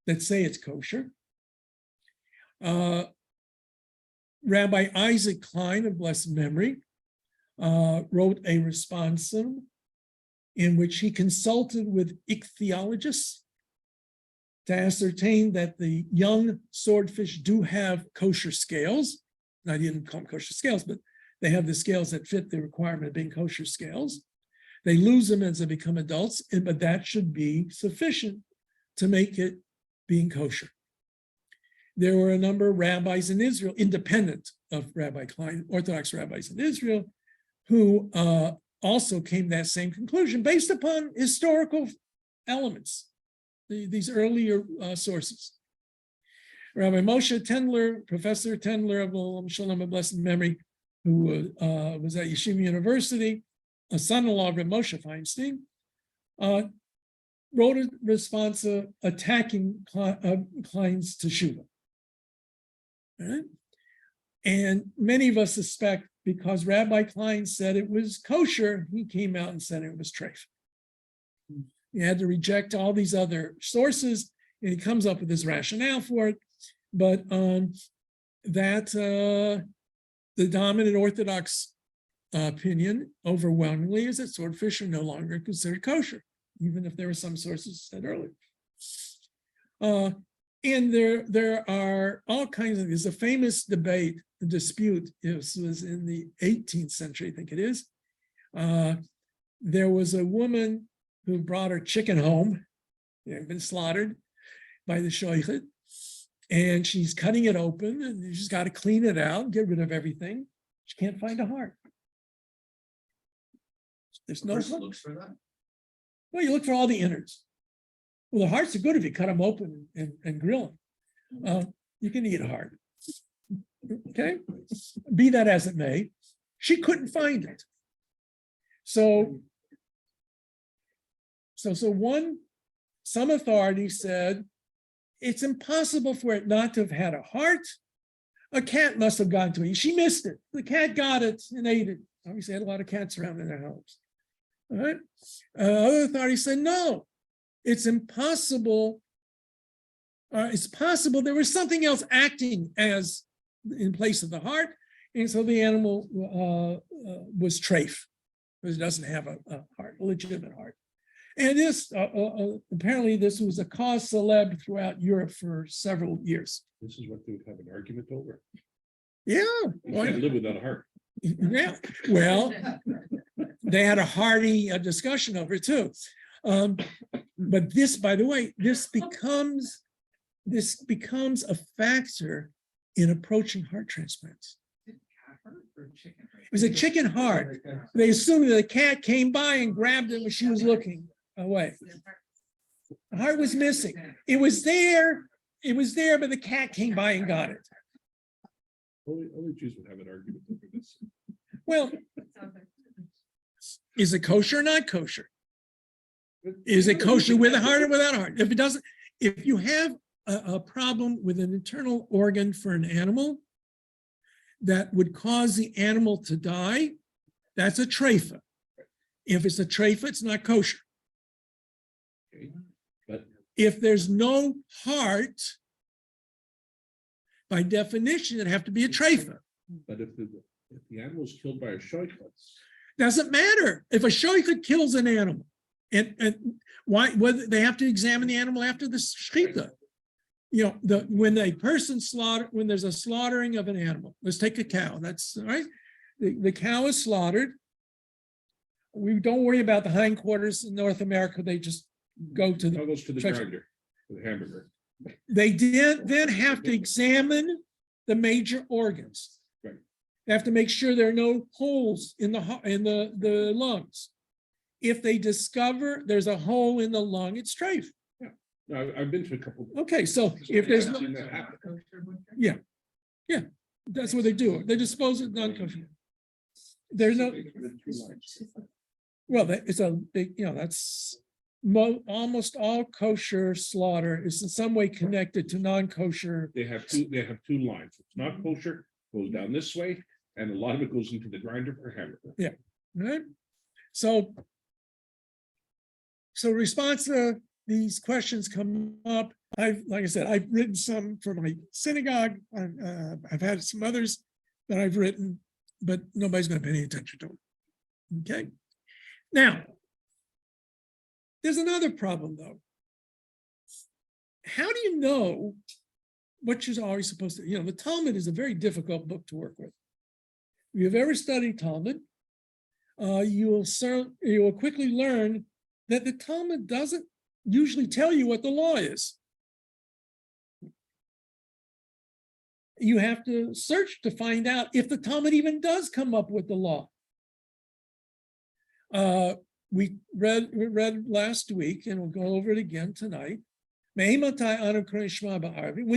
that say it's kosher. Rabbi Isaac Klein of blessed memory wrote a responsum in which he consulted with ichthyologists to ascertain that the young swordfish do have kosher scales. Now, I didn't call them kosher scales, but they have the scales that fit the requirement of being kosher scales. They lose them as they become adults, but that should be sufficient to make it being kosher. There were a number of rabbis in Israel, independent of Rabbi Klein, Orthodox rabbis in Israel, who also came to that same conclusion based upon historical elements, these earlier sources. Rabbi Moshe Tendler, Professor Tendler of Olam Shalom of blessed memory, who was at Yeshiva University, a son-in-law of Rabbi Moshe Feinstein, wrote a response attacking Klein's teshuva. Right? And many of us suspect because Rabbi Klein said it was kosher, he came out and said it was treif. He had to reject all these other sources, and he comes up with his rationale for it. But the dominant Orthodox opinion overwhelmingly is that swordfish are no longer considered kosher, even if there were some sources said earlier. And there are all kinds of, there's a famous debate, the dispute, this was in the 18th century, I think it is. There was a woman who brought her chicken home, it had been slaughtered by the shoichet, and she's cutting it open, and she's got to clean it out, get rid of everything. She can't find a heart. There's no heart. Looks for that. Well, you look for all the innards. Well, the hearts are good if you cut them open and grill them. You can eat a heart. Okay, be that as it may, she couldn't find it. So some authorities said it's impossible for it not to have had a heart. A cat must have gone to it. She missed it. The cat got it and ate it. Obviously, had a lot of cats around in their house. All right. Other authorities said no. It's impossible. It's possible there was something else acting as in place of the heart, and so the animal was treif, because it doesn't have a heart, a legitimate heart. And this apparently this was a cause célèbre throughout Europe for several years. This is what they would have an argument over. Yeah, You can't live without a heart. yeah. Well, they had a hearty discussion over it too. But this, by the way, this becomes a factor in approaching heart transplants. It was a chicken heart. They assumed that the cat came by and grabbed it when she was looking away. The heart was missing. It was there, but the cat came by and got it. Only Jews would have an argument over this. Well, is it kosher or not kosher? Is it kosher with a heart or without a heart? If it doesn't, if you have a problem with an internal organ for an animal that would cause the animal to die, that's a treifa. If it's a treifa, it's not kosher. Okay, but If there's no heart, by definition, it'd have to be a treifa. if the animal is killed by a shoychutz, Doesn't matter if a shoychut kills an animal, and why? Whether they have to examine the animal after the shechita. You know, when a person when there's a slaughtering of an animal, let's take a cow. That's right. The cow is slaughtered. We don't worry about the hindquarters in North America. They just go to it goes to the check- grinder, the hamburger. They then have to examine the major organs. Right. They have to make sure there are no holes in the lungs. If they discover there's a hole in the lung, it's strafe. No, I've been to a couple. Okay, so if there's I've no, seen that happen. that's what they do. They dispose of non-kosher. There's no, well, it's a big, that's almost all kosher slaughter is in some way connected to non-kosher. They have two lines. It's not kosher, goes down this way, and a lot of it goes into the grinder for hamburger. Right? So response to these questions come up. Like I said, I've written some for my synagogue. I've had some others that I've written, but nobody's going to pay any attention to them. Okay. Now, there's another problem though. How do you know what you're always supposed to? The Talmud is a very difficult book to work with. If you've ever studied Talmud, you will quickly learn that the Talmud doesn't usually tell you what the law is. You have to search to find out if the Talmud even does come up with the law. We read last week, and we'll go over it again tonight. When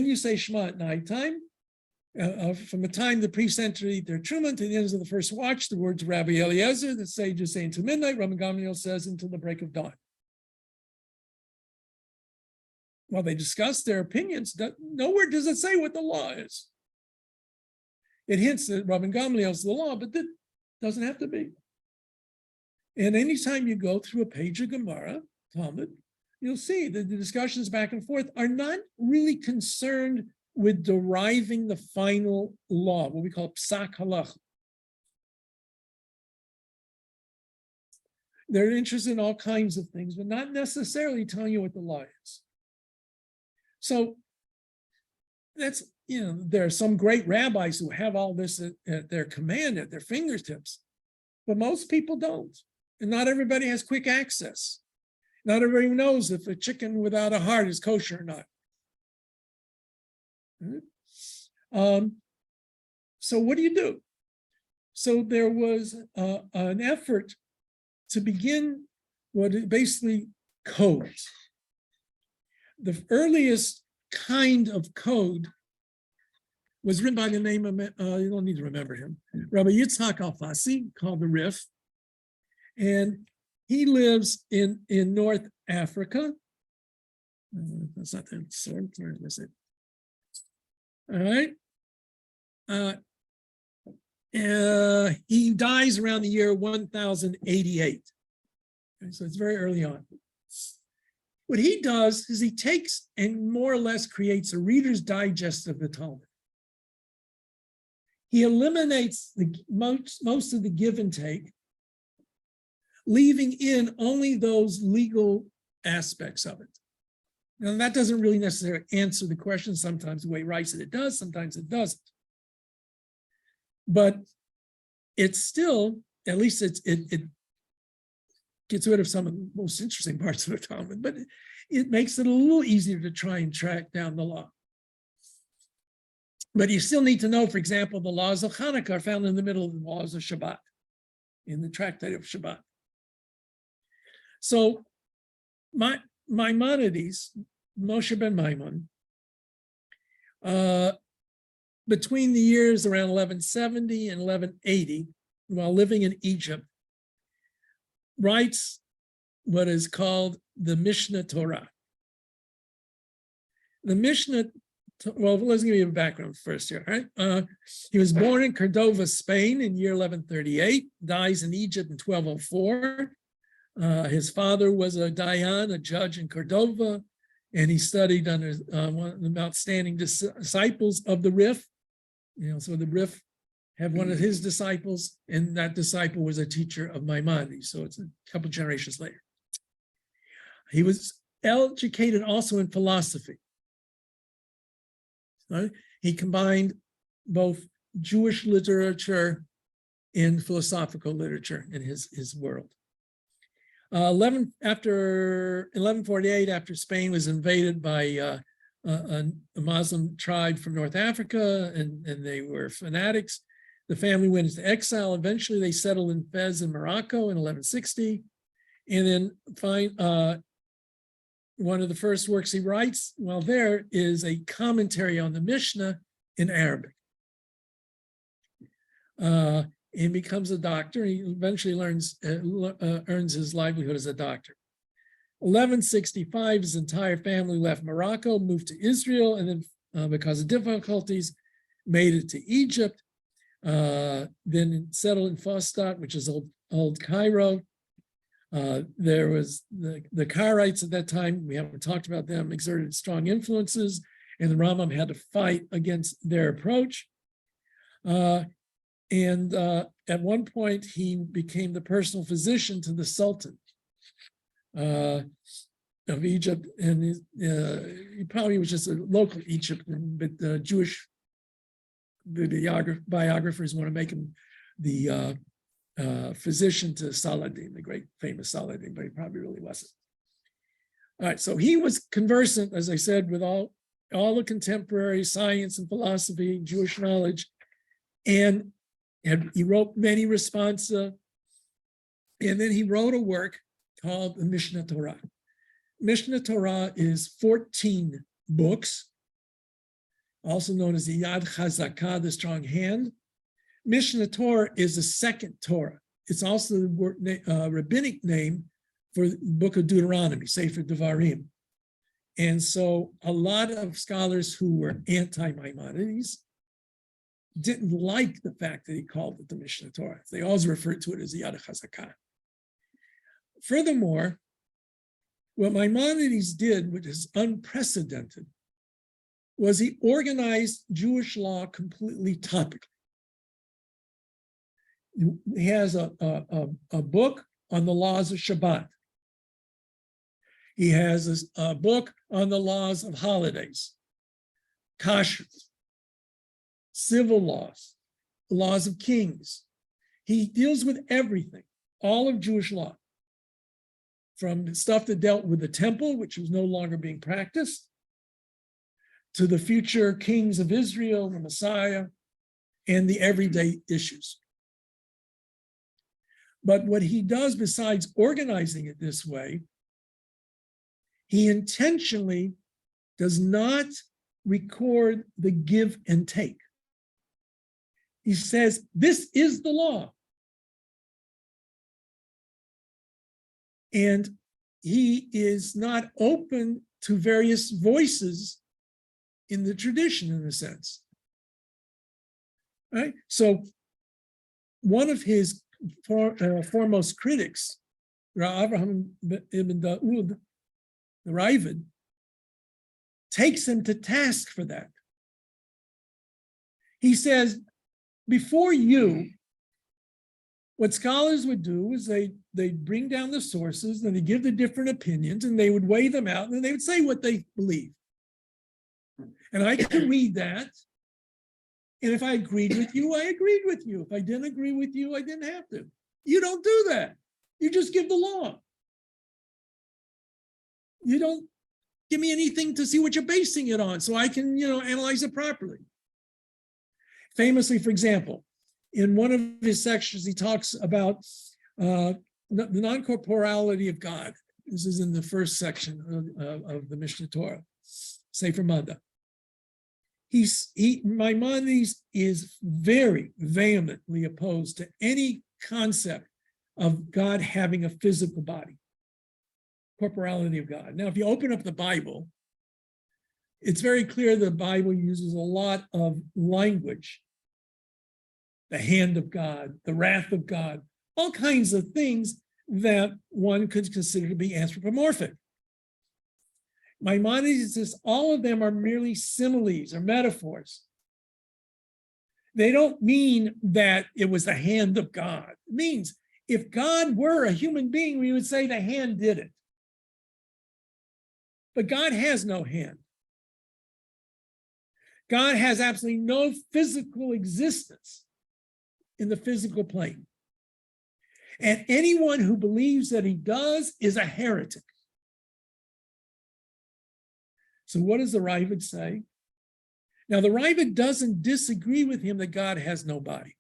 you say Shema at nighttime, from the time the priests enter their truma to the end of the first watch, the words of Rabbi Eliezer, the sages say until midnight, Rabbi Gamliel says until the break of dawn. While they discuss their opinions, nowhere does it say what the law is. It hints that Rabbi Gamliel is the law, but that doesn't have to be. And anytime you go through a page of Gemara, Talmud, you'll see that the discussions back and forth are not really concerned with deriving the final law, what we call psak halach. They're interested in all kinds of things, but not necessarily telling you what the law is. So that's, there are some great rabbis who have all this at their command, at their fingertips, but most people don't. And not everybody has quick access. Not everybody knows if a chicken without a heart is kosher or not. So what do you do? So there was an effort to begin what is basically codes. The earliest kind of code was written by the name of, you don't need to remember him, Rabbi Yitzhak Alfasi, called the Rif. And he lives in North Africa. That's not the sword, where is it? All right. He dies around the year 1088. Okay, so it's very early on. What he does is he takes and more or less creates a Reader's Digest of the Talmud. He eliminates the most of the give and take, leaving in only those legal aspects of it. Now, that doesn't really necessarily answer the question. Sometimes the way he writes it does, sometimes it doesn't. But it's still, at least it gets rid of some of the most interesting parts of the Talmud, but it makes it a little easier to try and track down the law. But you still need to know, for example, the laws of Hanukkah are found in the middle of the laws of Shabbat, in the tractate of Shabbat. So Maimonides, Moshe ben Maimon, between the years around 1170 and 1180, while living in Egypt, writes what is called the Mishnah Torah. The Mishnah, well, let's give you a background first here, right? He was born in Cordova, Spain in year 1138, dies in Egypt in 1204. His father was a Dayan, a judge in Cordova, and he studied under one of the outstanding disciples of the Rif. So the Rif had one of his disciples, and that disciple was a teacher of Maimonides. So it's a couple generations later. He was educated also in philosophy. Right? He combined both Jewish literature and philosophical literature in his world. After 1148, after Spain was invaded by a Muslim tribe from North Africa, and they were fanatics, the family went into exile. Eventually, they settled in Fez in Morocco in 1160, and then one of the first works he writes while there is a commentary on the Mishnah in Arabic. And becomes a doctor. He eventually earns his livelihood as a doctor. 1165, his entire family left Morocco, moved to Israel, and then because of difficulties, made it to Egypt, then settled in Fustat, which is old Cairo. There was the Karaites at that time, we haven't talked about them, exerted strong influences, and the Rambam had to fight against their approach. And at one point, he became the personal physician to the Sultan of Egypt, and he probably was just a local Egyptian, but the Jewish biographers want to make him the physician to Saladin, the great famous Saladin, but he probably really wasn't. All right, so he was conversant, as I said, with all the contemporary science and philosophy, Jewish knowledge, and he wrote many responsa, and then he wrote a work called the Mishnah Torah. Mishnah Torah is 14 books, also known as the Yad Chazakah, the strong hand. Mishnah Torah is the second Torah. It's also the rabbinic name for the book of Deuteronomy, Sefer Devarim. And so a lot of scholars who were anti-Maimonides didn't like the fact that he called it the Mishnah Torah. They always referred to it as the Yad Chazakah. Furthermore, what Maimonides did, which is unprecedented, was he organized Jewish law completely topically. He has a book on the laws of Shabbat. He has a book on the laws of holidays, kashrut, civil laws, laws of kings. He deals with everything, all of Jewish law, from stuff that dealt with the temple, which was no longer being practiced, to the future kings of Israel, the Messiah, and the everyday issues. But what he does, besides organizing it this way, he intentionally does not record the give and take. He says, this is the law. And he is not open to various voices in the tradition, in a sense. Right? So one of his foremost critics, Avraham ibn Daud, the Ravid, takes him to task for that. He says, before you, what scholars would do is they'd bring down the sources and they give the different opinions and they would weigh them out and then they would say what they believe. And I could read that. And if I agreed with you, I agreed with you. If I didn't agree with you, I didn't have to. You don't do that. You just give the law. You don't give me anything to see what you're basing it on so I can, analyze it properly. famously, for example, in one of his sections, he talks about the non-corporality of God. This is in the first section of the Mishnah Torah, Sefer Manda. Maimonides is very vehemently opposed to any concept of God having a physical body, corporality of God. Now, if you open up the Bible, it's very clear the Bible uses a lot of language, the hand of God, the wrath of God, all kinds of things that one could consider to be anthropomorphic. Maimonides says all of them are merely similes or metaphors. They don't mean that it was the hand of God. It means if God were a human being, we would say the hand did it. But God has no hand. God has absolutely no physical existence in the physical plane. And anyone who believes that he does is a heretic. So what does the Ravid say? Now, the Ravid doesn't disagree with him that God has no body,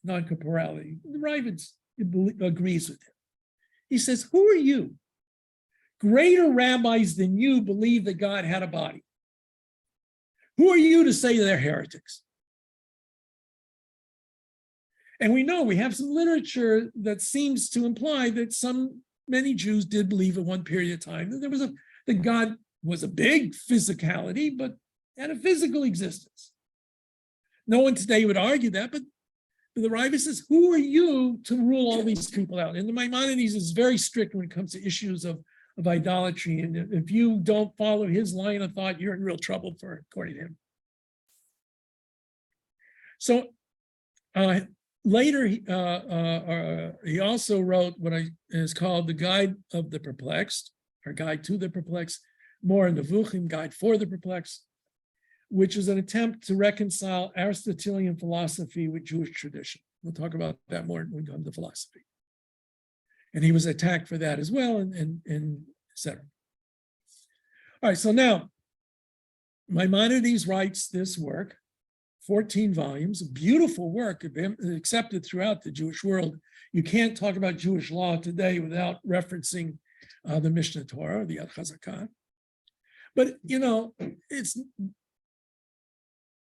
non-corporality. The Ravid agrees with him. He says, who are you? Greater rabbis than you believe that God had a body. Who are you to say they're heretics? And we know we have some literature that seems to imply that many Jews did believe at one period of time that that God was a big physicality, but had a physical existence. No one today would argue that, but the Ravid says, who are you to rule all these people out? And the Maimonides is very strict when it comes to issues of idolatry. And if you don't follow his line of thought, you're in real trouble according to him. So later, he also wrote what is called the Guide of the Perplexed, or Guide to the Perplexed, more in the Nevuchim, Guide for the Perplexed, which is an attempt to reconcile Aristotelian philosophy with Jewish tradition. We'll talk about that more when we come to philosophy. And he was attacked for that as well, and et cetera. All right, so now, Maimonides writes this work, 14 volumes, a beautiful work, accepted throughout the Jewish world. You can't talk about Jewish law today without referencing the Mishnah Torah, the Yad Chazakah. But, it's,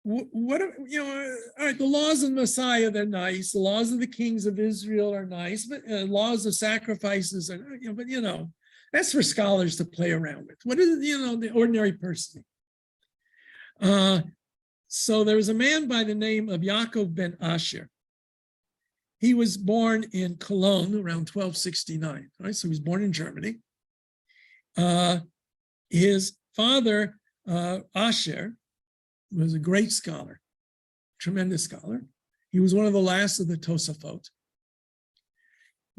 all right, the laws of the Messiah, they're nice. The laws of the kings of Israel are nice, but laws of sacrifices are, but that's for scholars to play around with. What is, the ordinary person? So there was a man by the name of Yaakov ben Asher. He was born in Cologne around 1269. Right, so he was born in Germany. His father, Asher, was a great scholar, tremendous scholar. He was one of the last of the Tosafot.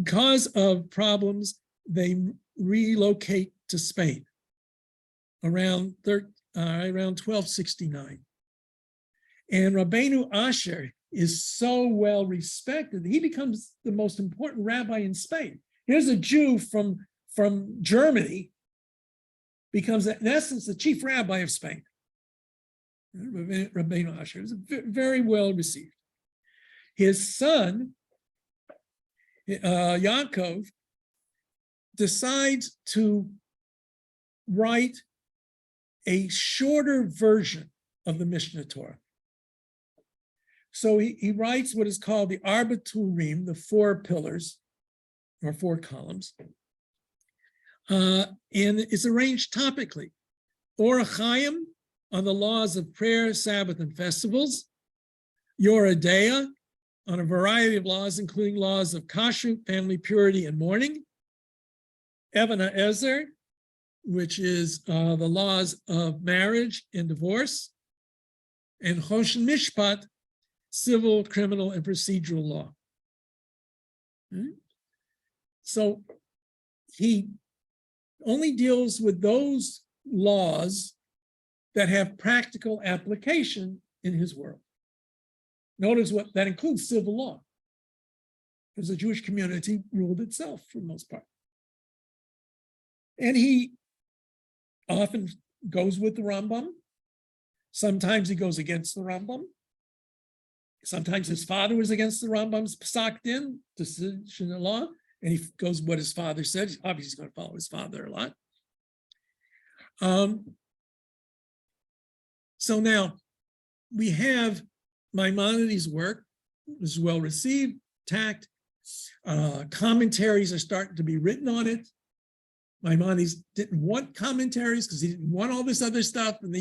Because of problems, they relocate to Spain around 1269. And Rabbeinu Asher is so well respected, he becomes the most important rabbi in Spain. Here's a Jew from Germany, becomes in essence the chief rabbi of Spain. Rabbeinu Asher is very well received. His son, Yaakov, decides to write a shorter version of the Mishnah Torah. So he writes what is called the Arba Turim, the 4 pillars, or 4 columns, and it's arranged topically. Orach Chaim, on the laws of prayer, Sabbath, and festivals. Yoreh Deah, on a variety of laws, including laws of kashrut, family purity, and mourning. Even HaEzer, which is the laws of marriage and divorce. And Choshen Mishpat, civil, criminal, and procedural law. So he only deals with those laws that have practical application in his world. Notice what that includes: civil law, because the Jewish community ruled itself for the most part. And he often goes with the Rambam. Sometimes he goes against the Rambam. Sometimes his father was against the Rambam's Pesach Din, decision of law, and he goes what his father said. Obviously, he's going to follow his father a lot. So now we have Maimonides' work was well received, tact. Commentaries are starting to be written on it. Maimonides didn't want commentaries because he didn't want all this other stuff, and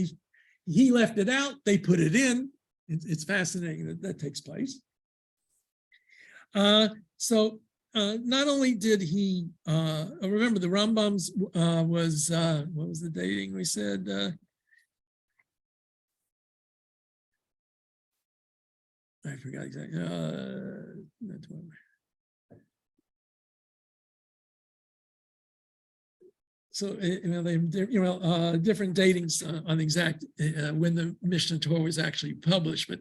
he left it out. They put it in. It's fascinating that takes place. So not only did he remember the Rambam's was what was the dating we said? I forgot exactly. That's one. So different datings on exact when the Mishnah Torah was actually published, but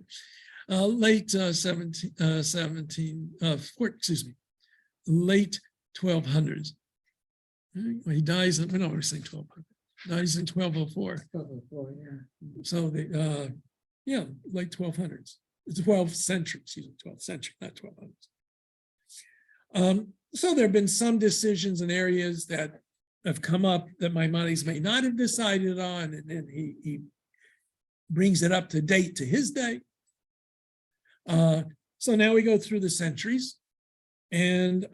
late late 1200s. He dies in, no, we're saying 1200. Dies in 1204. So late 1200s. It's 12th century, excuse me, 12th century, not 1200s. So there have been some decisions in areas that have come up that Maimonides may not have decided on, and then he brings it up to date to his day. So now we go through the centuries, and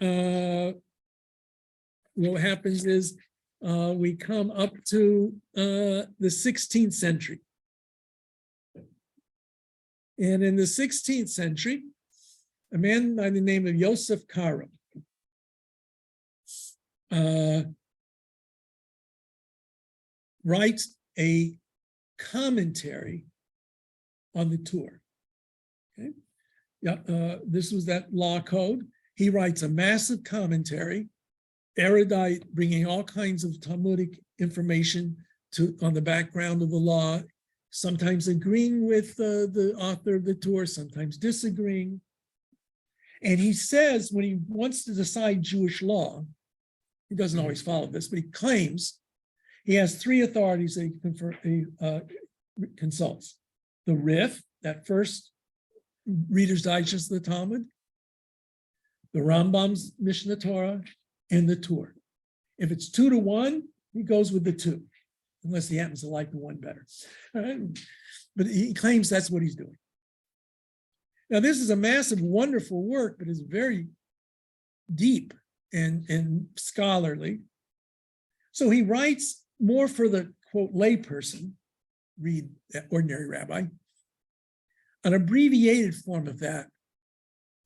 what happens is we come up to the 16th century. And in the 16th century, a man by the name of Yosef Karo writes a commentary on the Torah. Okay, this was that law code. He writes a massive commentary, erudite, bringing all kinds of Talmudic information on the background of the law, sometimes agreeing with the author of the Torah, sometimes disagreeing. And he says when he wants to decide Jewish law, he doesn't always follow this, but he claims he has three authorities that he consults. The Rif, that first Reader's Digest of the Talmud, the Rambam's Mishnah Torah, and the Torah. If it's 2-to-1, he goes with the 2, unless he happens to like the one better. But he claims that's what he's doing. Now, this is a massive, wonderful work, but it's very deep and scholarly. So he writes more for the, quote, layperson, read ordinary rabbi, an abbreviated form of that,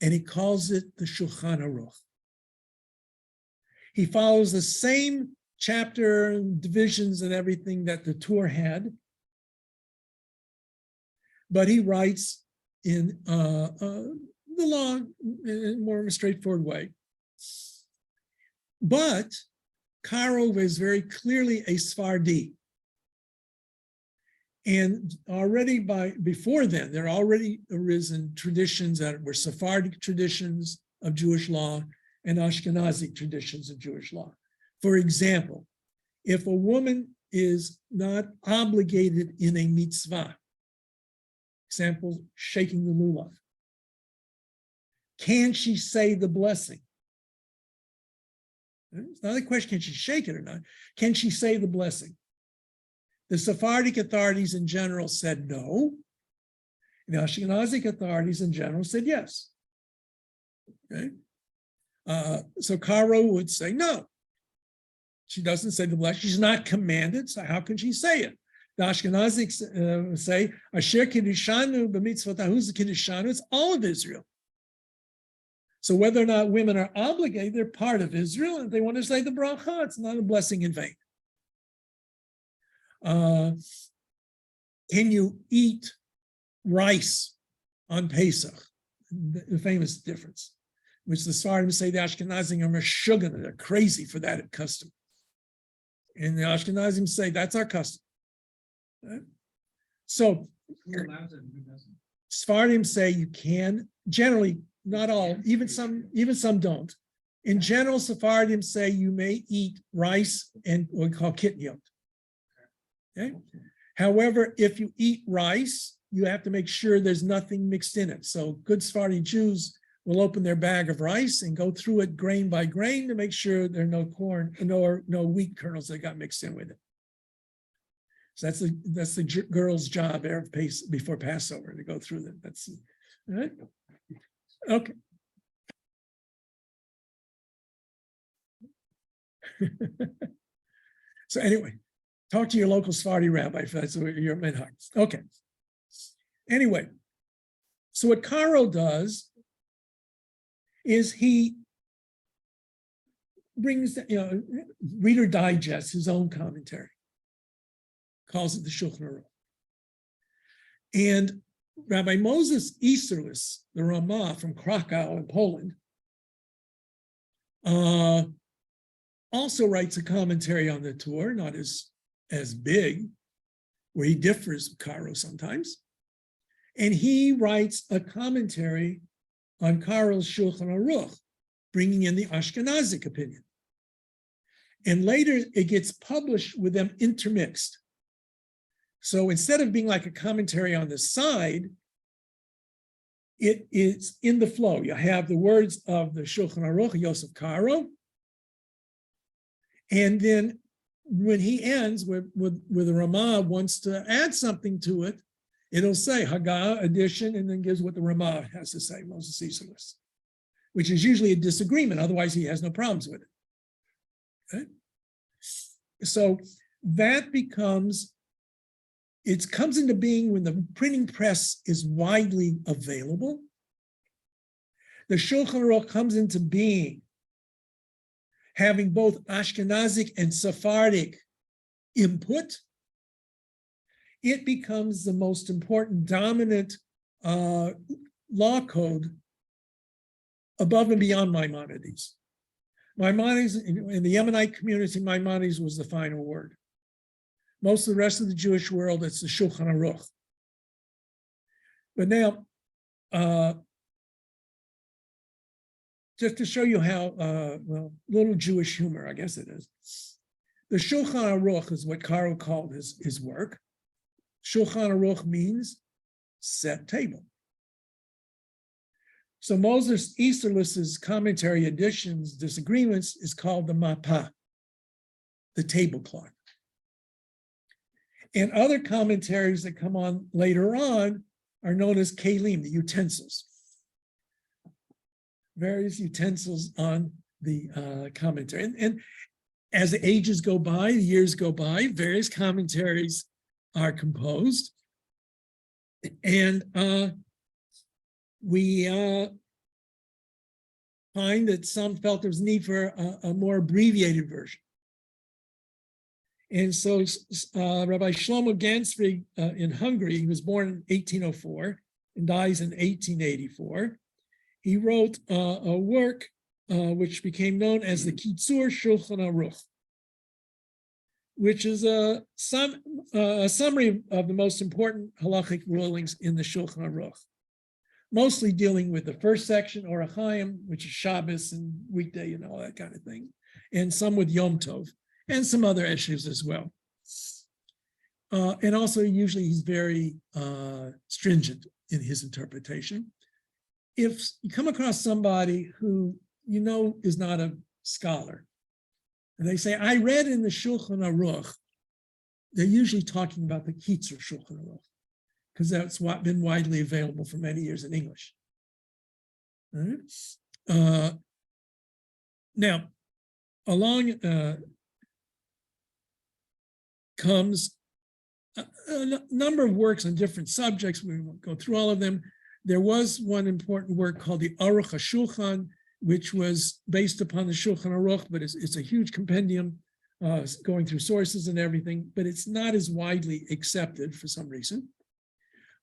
and he calls it the Shulchan Aruch. He follows the same chapter divisions and everything that the Torah had, but he writes in the law in more of a straightforward way. But Karo is very clearly a Sephardi. And already before then, there already arisen traditions that were Sephardic traditions of Jewish law and Ashkenazi traditions of Jewish law. For example, if a woman is not obligated in a mitzvah, example, shaking the lulav, can she say the blessing? It's not a question, can she shake it or not? Can she say the blessing? The Sephardic authorities in general said no. The Ashkenazic authorities in general said yes. Okay. So Karo would say no. She doesn't say the blessing. She's not commanded, so how can she say it? The Ashkenazics say, Asher Kiddishanu b'mitzvot ahuz Kiddishanu, it's all of Israel. So whether or not women are obligated, they're part of Israel, and if they want to say the bracha, it's not a blessing in vain. Can you eat rice on Pesach? The famous difference, which the Sephardim say the Ashkenazim are meshuggah, they're crazy for that custom. And the Ashkenazim say that's our custom. Right? So Sephardim say you can, generally, not all, even some don't. In general, Sephardim say you may eat rice and what we call kitniot. Okay. However, if you eat rice you have to make sure there's nothing mixed in it. So good Sephardi Jews will open their bag of rice and go through it grain by grain to make sure there are no corn, no wheat kernels that got mixed in with it. So that's the girl's job before Passover, to go through that. That's all right. Okay. So anyway, talk to your local Sephardi rabbi if that's your minhag. Okay. Anyway, so what Caro does is he brings, Reader Digest his own commentary, calls it the Shulchan Aruch. And Rabbi Moses Easterlis, the Ramah from Krakow in Poland, also writes a commentary on the Torah, not as big, where he differs with Caro sometimes. And he writes a commentary on Caro's Shulchan Aruch, bringing in the Ashkenazic opinion. And later it gets published with them intermixed. So instead of being like a commentary on the side, it is in the flow. You have the words of the Shulchan Aruch, Yosef Caro, and then when he ends with the Ramah wants to add something to it, it'll say Haggah addition, and then gives what the Ramah has to say, Moses Easterlis, which is usually a disagreement. Otherwise, he has no problems with it. Okay? So that it comes into being when the printing press is widely available. The Shulchan Aruch comes into being having both Ashkenazic and Sephardic input. It becomes the most important dominant law code above and beyond Maimonides. Maimonides, in the Yemenite community, Maimonides was the final word. Most of the rest of the Jewish world, it's the Shulchan Aruch. But now, just to show you how, little Jewish humor, I guess it is. The Shulchan Aruch is what Caro called his work. Shulchan Aruch means set table. So Moses Easterlis's commentary additions, disagreements, is called the Mapah, the tablecloth. And other commentaries that come on later on are known as kelim, the utensils. Various utensils on the commentary. And as the ages go by, the years go by, various commentaries are composed. And we find that some felt there was need for a more abbreviated version. And so Rabbi Shlomo Gansfried in Hungary, he was born in 1804 and dies in 1884. He wrote a work which became known as the Kitzur Shulchan Aruch, which is a summary of the most important halachic rulings in the Shulchan Aruch, mostly dealing with the first section, Orach Chaim, which is Shabbos and weekday and all that kind of thing, and some with Yom Tov, and some other issues as well. And also, usually he's very stringent in his interpretation. If you come across somebody who you know is not a scholar, and they say, I read in the Shulchan Aruch, they're usually talking about the Kitzur Shulchan Aruch, because that's been widely available for many years in English. All right? Now, along comes a number of works on different subjects. We won't go through all of them. There was one important work called the Aruch HaShulchan, which was based upon the Shulchan Aruch, but it's a huge compendium going through sources and everything, but it's not as widely accepted for some reason.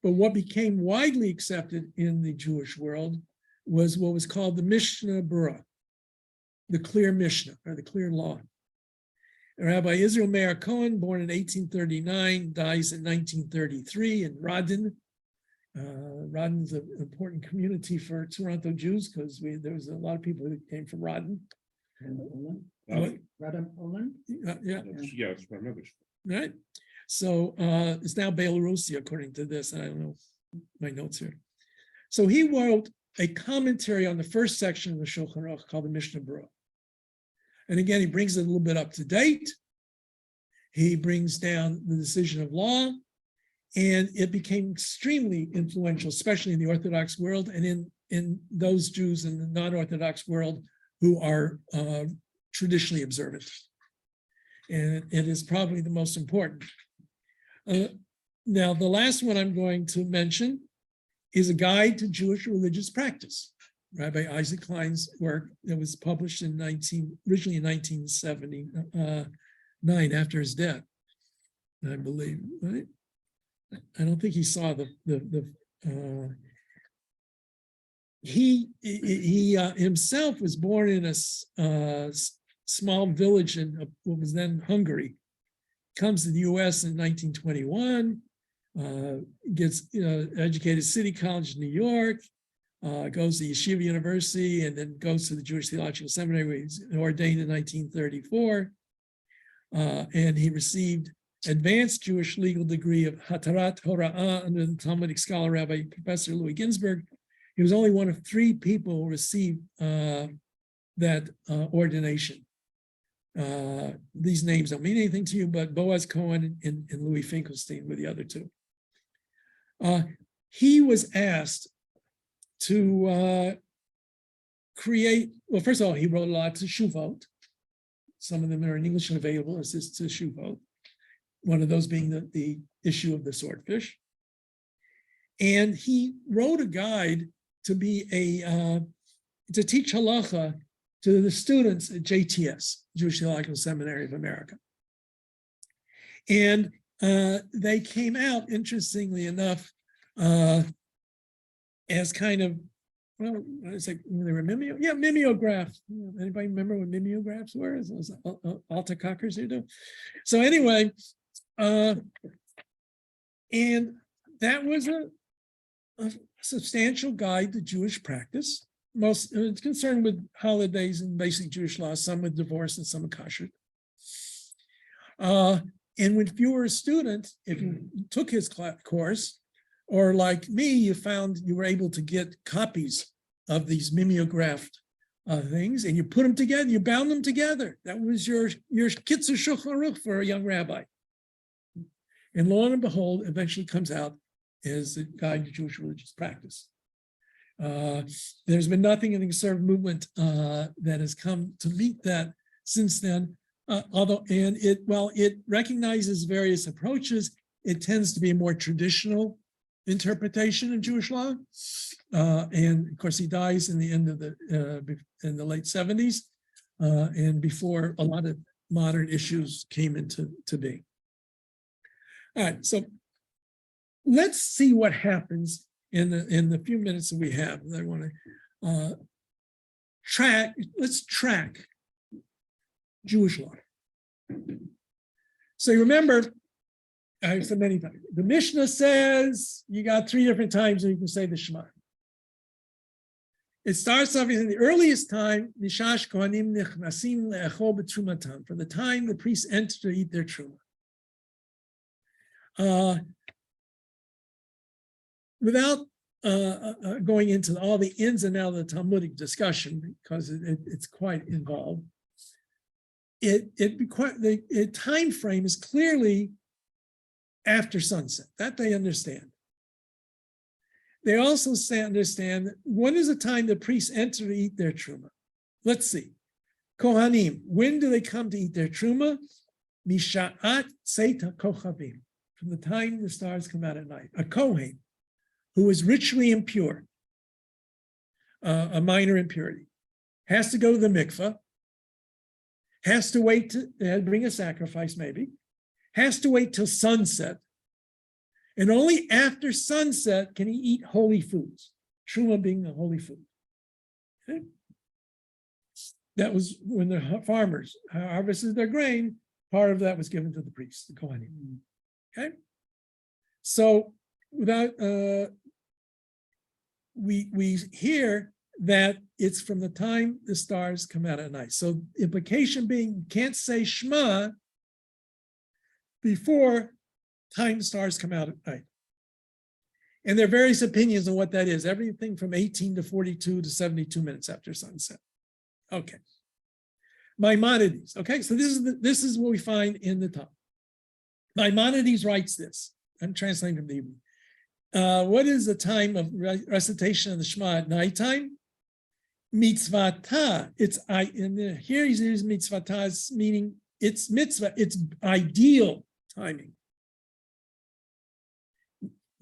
But what became widely accepted in the Jewish world was what was called the Mishnah Berurah, the clear Mishnah, or the clear law. Rabbi Israel Meir Cohen, born in 1839, dies in 1933 in Radin. Radin is an important community for Toronto Jews because there was a lot of people who came from Radin. Radin, Yeah. yeah, it's my mother's. Right. So it's now Belarusia, according to this. And I don't know my notes here. So he wrote a commentary on the first section of the Shulchan Aruch called the Mishnah Berurah. And again, he brings it a little bit up to date. He brings down the decision of law, and it became extremely influential, especially in the Orthodox world and in those Jews in the non-Orthodox world who are traditionally observant. And it is probably the most important. Now, the last one I'm going to mention is a guide to Jewish religious practice, Rabbi Isaac Klein's work that was published originally in 1979 after his death, I believe, right? I don't think he saw he himself was born in a small village in what was then Hungary, comes to the US in 1921, gets educated at City College in New York, goes to Yeshiva University, and then goes to the Jewish Theological Seminary, where he's ordained in 1934. And he received advanced Jewish legal degree of Hatarat Hora'ah under the Talmudic scholar Rabbi Professor Louis Ginsburg. He was only one of 3 people who received that ordination. These names don't mean anything to you, but Boaz Cohen and Louis Finkelstein were the other 2. He was asked to create, well, first of all, he wrote a lot to Shuvot. Some of them are in English and available as is to Shuvot. One of those being the issue of the swordfish. And he wrote a guide to be to teach halacha to the students at JTS, Jewish Theological Seminary of America. And they came out, interestingly enough, as kind of, well, it's like they were mimeographs. Anybody remember what mimeographs were? It was altar cockers who do. So anyway, and that was a substantial guide to Jewish practice. Most it's concerned with holidays and basic Jewish laws, some with divorce and some with kashrut. And when you were a student, if you took his course, or like me, you were able to get copies of these mimeographed things, and you put them together, you bound them together. That was your Kitzur Shulchan Aruch for a young rabbi. And lo and behold, eventually comes out as a guide to Jewish religious practice. There's been nothing in the conservative movement that has come to meet that since then. While it recognizes various approaches, it tends to be a more traditional interpretation of Jewish law. And of course, he dies in the end of in the late 70s, and before a lot of modern issues came into being. All right, so let's see what happens in the few minutes that we have. I want to let's track Jewish law. So you remember, I've said many times, the Mishnah says you got 3 different times when you can say the Shema. It starts off in the earliest time, Nishash Kohanim Nichnasim Le'echol B'Trumatam, from the time the priests enter to eat their truma. Without going into all the ins and outs of the Talmudic discussion, because it's quite involved, the time frame is clearly after sunset. That they understand. They also understand that when is the time the priests enter to eat their truma? Let's see. Kohanim, when do they come to eat their truma? Misha'at Seita Kochavim, from the time the stars come out at night. A Kohen who is ritually impure, a minor impurity, has to go to the mikveh, has to wait to bring a sacrifice maybe, has to wait till sunset, and only after sunset can he eat holy foods, truma being the holy food. Okay? That was when the farmers harvested their grain, part of that was given to the priests, the Kohanim. Okay? So without we hear that it's from the time the stars come out at night. So implication being you can't say Shema before time the stars come out at night. And there are various opinions on what that is, everything from 18 to 42 to 72 minutes after sunset. Okay. Maimonides. Okay, so this is what we find in the top. Maimonides writes this. I'm translating from the Hebrew. What is the time of recitation of the Shema at nighttime? Mitzvata. Here he's using mitzvata, meaning it's mitzvah, it's ideal timing.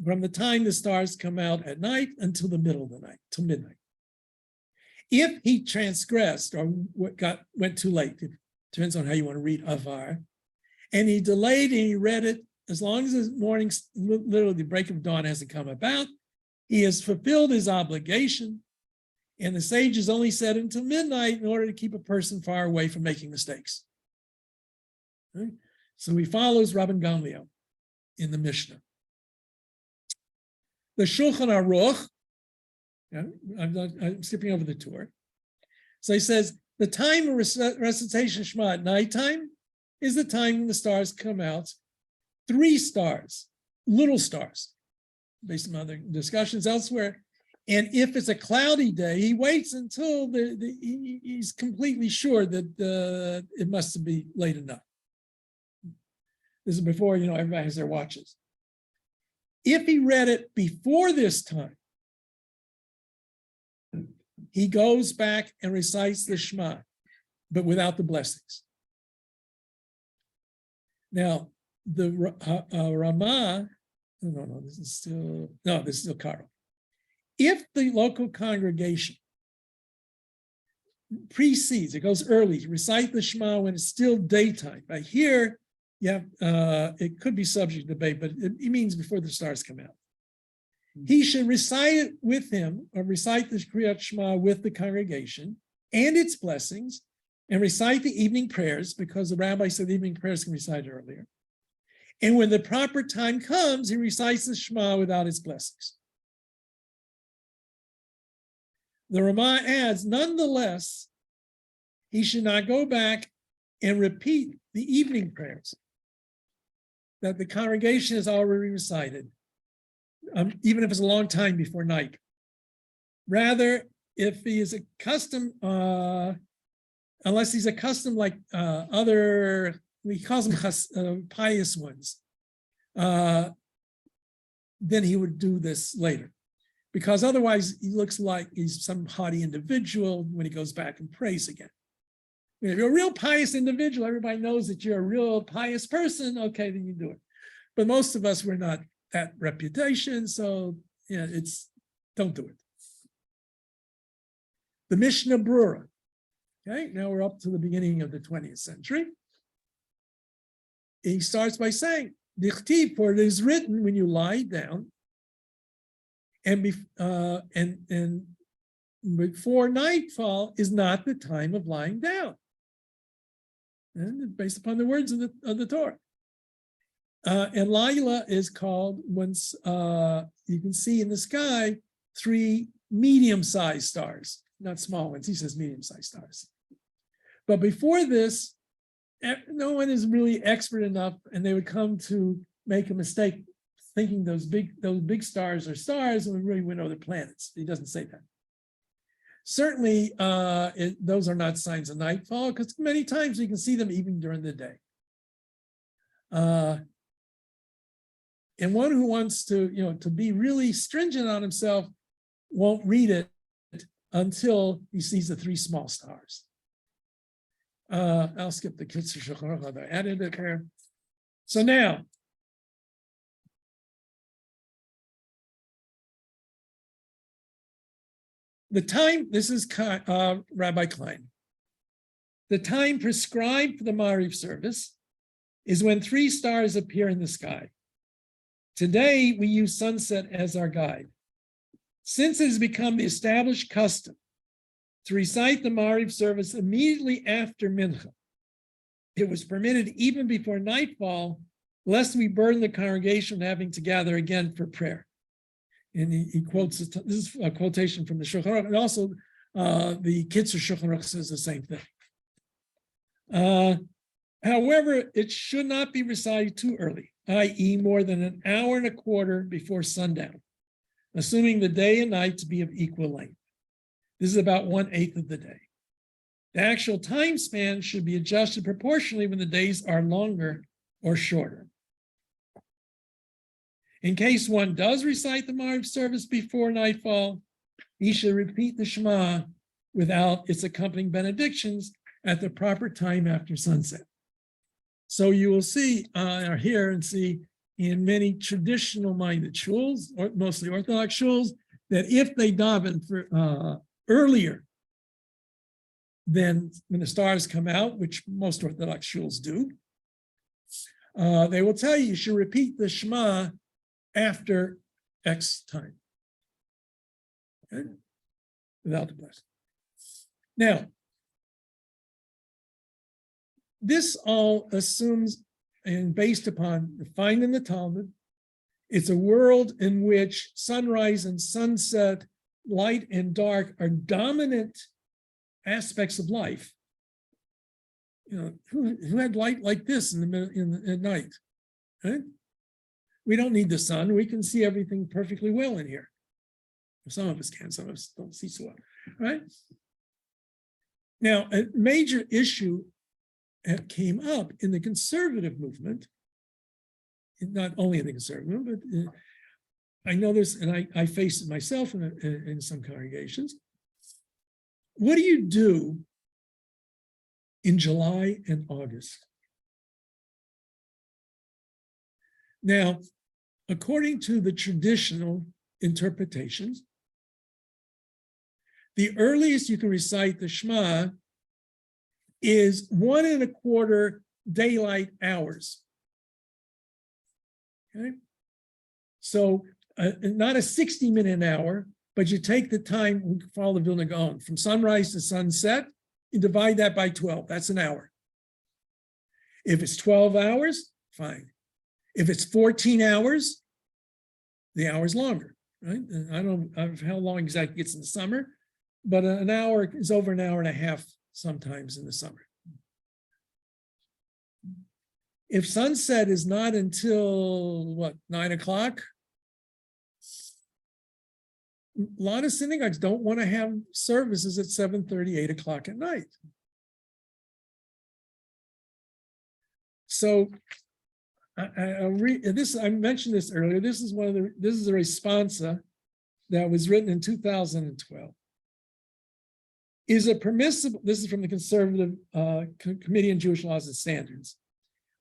From the time the stars come out at night until the middle of the night, till midnight. If he transgressed or went too late, it depends on how you want to read avar, and he delayed and he read it, as long as the morning, literally the break of dawn hasn't come about, he has fulfilled his obligation, and the sages only said until midnight in order to keep a person far away from making mistakes. Right? So he follows Rabban Gamliel in the Mishnah. The Shulchan Aruch, I'm skipping over the tour. So he says, the time of recitation Shema at nighttime is the time when the stars come out. 3 stars, little stars, based on other discussions elsewhere. And if it's a cloudy day, he waits until he's completely sure that it must be late enough. This is before, everybody has their watches. If he read it before this time, he goes back and recites the Shema, but without the blessings. Now, the Ramah, this is still Karo. If the local congregation precedes, it goes early, recite the Shema when it's still daytime. Right here, it could be subject to debate, but it means before the stars come out. He should recite it with him, or recite the Kriyat Shema with the congregation and its blessings, and recite the evening prayers, because the rabbi said the evening prayers can be recited earlier. And when the proper time comes, he recites the Shema without its blessings. The Ramah adds, nonetheless, he should not go back and repeat the evening prayers that the congregation has already recited, even if it's a long time before night. Rather, if he is accustomed, unless he's accustomed like other, he calls them pious ones, then he would do this later. Because otherwise he looks like he's some haughty individual when he goes back and prays again. If you're a real pious individual, everybody knows that you're a real pious person, okay, then you do it. But most of us, we're not that reputation, so don't do it. The Mishnah Brura. Okay, now we're up to the beginning of the 20th century. He starts by saying, Dichtiv, for it is written when you lie down, and before nightfall is not the time of lying down. And based upon the words of the Torah. And Laila is called, once you can see in the sky 3 medium-sized stars, not small ones. He says medium-sized stars. But before this, no one is really expert enough, and they would come to make a mistake thinking those big stars are stars, and we really went over the planets. He doesn't say that. Certainly, those are not signs of nightfall, because many times you can see them even during the day. And one who wants to be really stringent on himself won't read it until he sees the 3 small stars. I'll skip the Kitzur Shulchan Aruch. I added it here. So now, the time, this is Rabbi Klein. The time prescribed for the Mariv service is when 3 stars appear in the sky. Today, we use sunset as our guide. Since it has become the established custom to recite the Mariv service immediately after Mincha, it was permitted even before nightfall, lest we burden the congregation having to gather again for prayer. And he quotes, this is a quotation from the Shulchan Aruch, and also the Kitzur Shulchan Aruch says the same thing. However, it should not be recited too early. i.e. more than an hour and a quarter before sundown, assuming the day and night to be of equal length. This is about 1/8 of the day. The actual time span should be adjusted proportionally when the days are longer or shorter. In case one does recite the Maariv service before nightfall, he should repeat the Shema without its accompanying benedictions at the proper time after sunset. So you will see, or hear and see in many traditional minded shuls, or mostly Orthodox shuls, that if they daven for earlier than when the stars come out, which most Orthodox shuls do, they will tell you should repeat the Shema after X time. Okay? Without the blessing. Now, this all assumes, and based upon the find in the Talmud, it's a world in which sunrise and sunset, light and dark are dominant aspects of life. You know, who had light like this at night? Right? We don't need the sun. We can see everything perfectly well in here. Some of us can, some of us don't see so well, right? Now, a major issue came up in the conservative movement, not only in the conservative movement, but I know this, and I face it myself in some congregations. What do you do in July and August? Now, according to the traditional interpretations, the earliest you can recite the Shema is 1 1/4 daylight hours. Okay, so not a 60-minute hour, but you take the time, we follow the Vilna Gaon, from sunrise to sunset, you divide that by 12, that's an hour. If it's 12 hours, fine. If it's 14 hours, the hour's longer, right? And I don't know how long exactly it's in the summer, but an hour is over an hour and a half sometimes in the summer. If sunset is not until, what, 9 o'clock? A lot of synagogues don't want to have services at 7:30, 8 o'clock at night. So I mentioned this earlier. This is a responsa that was written in 2012. Is it permissible? This is from the Conservative Committee on Jewish Laws and Standards.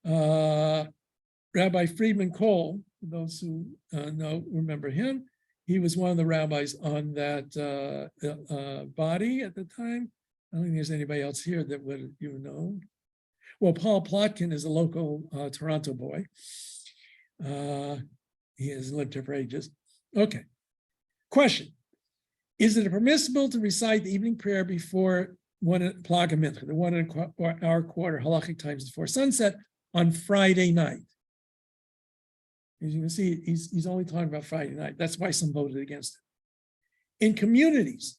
Rabbi Friedman Cole, for those who remember him, he was one of the rabbis on that body at the time. I don't think there's anybody else here that would you know. Well, Paul Plotkin is a local Toronto boy. He has lived here for ages. Okay. Question. Is it permissible to recite the evening prayer before Plaga Mincha, the 1 1/4 halachic times before sunset on Friday night? As you can see, he's only talking about Friday night. That's why some voted against it. In communities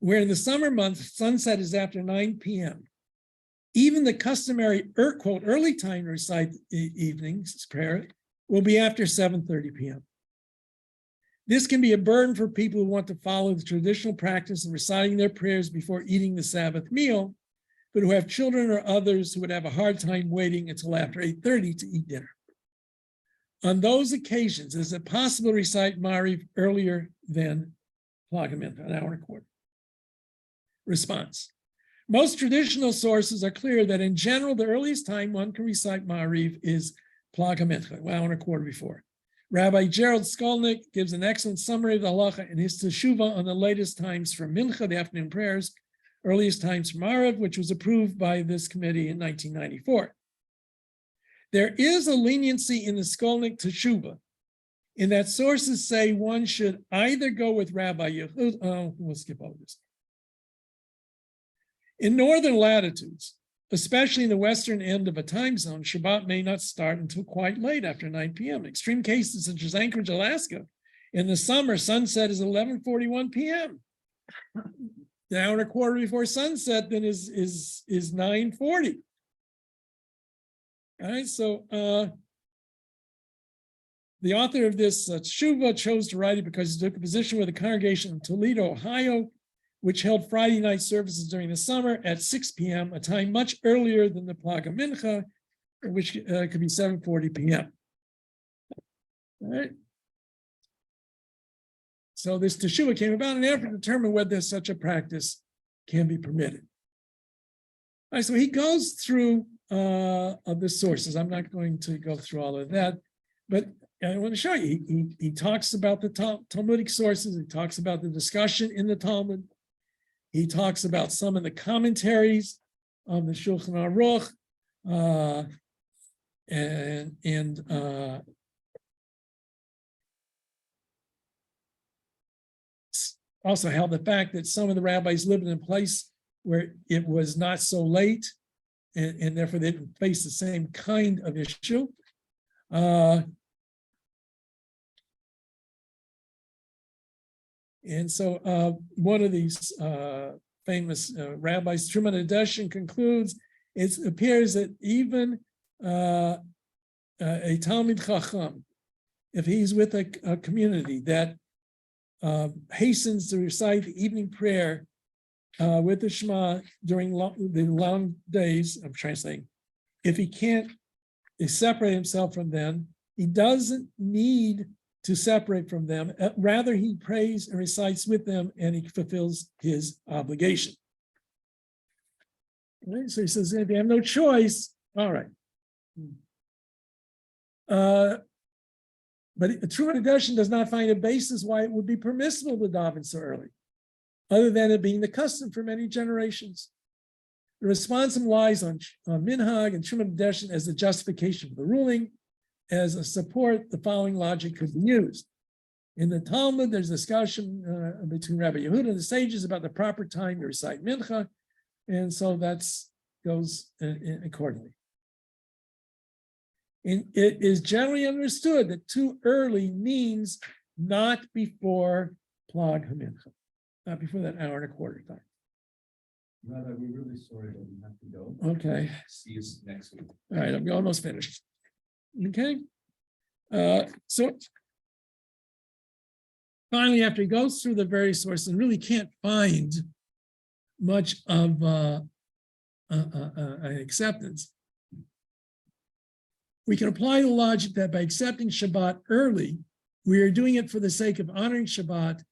where in the summer months, sunset is after 9 p.m., even the customary, quote, early time to recite the evening's prayer will be after 7:30 p.m. This can be a burden for people who want to follow the traditional practice of reciting their prayers before eating the Sabbath meal, but who have children or others who would have a hard time waiting until after 8:30 to eat dinner. On those occasions, is it possible to recite Maariv earlier than Plaga Mincha, an hour and a quarter? Response. Most traditional sources are clear that in general, the earliest time one can recite Maariv is Plaga Mincha, 1 hour and a quarter before. Rabbi Gerald Skolnick gives an excellent summary of the halacha in his teshuvah on the latest times for Mincha, the afternoon prayers, earliest times for Maariv, which was approved by this committee in 1994. There is a leniency in the Skolnick teshuvah in that sources say one should either go with Rabbi Yehud, we'll skip over this. In northern latitudes, especially in the western end of a time zone, Shabbat may not start until quite late after 9 p.m. Extreme cases such as Anchorage, Alaska, in the summer, sunset is 11:41 p.m. The hour and a quarter before sunset then is 9:40. All right, so The author of this tshuva chose to write it because he took a position with a congregation in Toledo, Ohio, which held Friday night services during the summer at 6 p.m., a time much earlier than the Plaga Mincha, which could be 7:40 p.m. All right. So this teshuva came about in an effort to determine whether such a practice can be permitted. All right, so he goes through the sources. I'm not going to go through all of that, but I want to show you. He talks about the Talmudic sources. He talks about the discussion in the Talmud. He talks about some of the commentaries on the Shulchan Aruch, and also how the fact that some of the rabbis lived in a place where it was not so late, and therefore they didn't face the same kind of issue. And so one of these famous rabbis, Truman Adeshin, concludes, it appears that even a Talmid Chacham, if he's with a community that hastens to recite the evening prayer with the Shema during the long days, I'm translating, if he can't separate himself from them, he doesn't need to separate from them. Rather, he prays and recites with them, and he fulfills his obligation. Right? So he says, if you have no choice, all right. But a true Adeshin does not find a basis why it would be permissible to daven so early, other than it being the custom for many generations. The response lies on Minhag and Truman Adeshin as the justification for the ruling. As a support, the following logic could be used. In the Talmud, there's discussion between Rabbi Yehuda and the sages about the proper time to recite Mincha, and so that goes accordingly. And it is generally understood that too early means not before Plag HaMincha, not before that hour and a quarter time. Rather, we're really sorry that we have to go. Okay. See you next week. All right, I'm almost finished. Okay. So finally, after he goes through the various sources and really can't find much of an acceptance, we can apply the logic that by accepting Shabbat early, we are doing it for the sake of honoring Shabbat,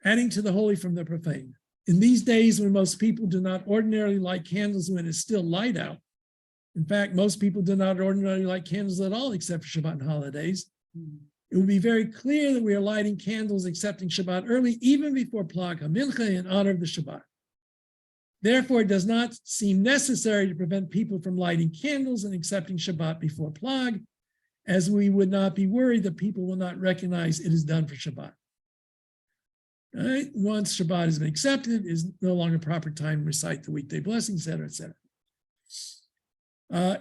adding to the holy from the profane. In these days when most people do not ordinarily light candles when it's still light out, in fact, most people do not ordinarily light candles at all except for Shabbat and holidays, it would be very clear that we are lighting candles accepting Shabbat early, even before Plag HaMincha, in honor of the Shabbat. Therefore, it does not seem necessary to prevent people from lighting candles and accepting Shabbat before Plag, as we would not be worried that people will not recognize it is done for Shabbat. All right? Once Shabbat has been accepted, it is no longer proper time to recite the weekday blessings, et cetera, et cetera.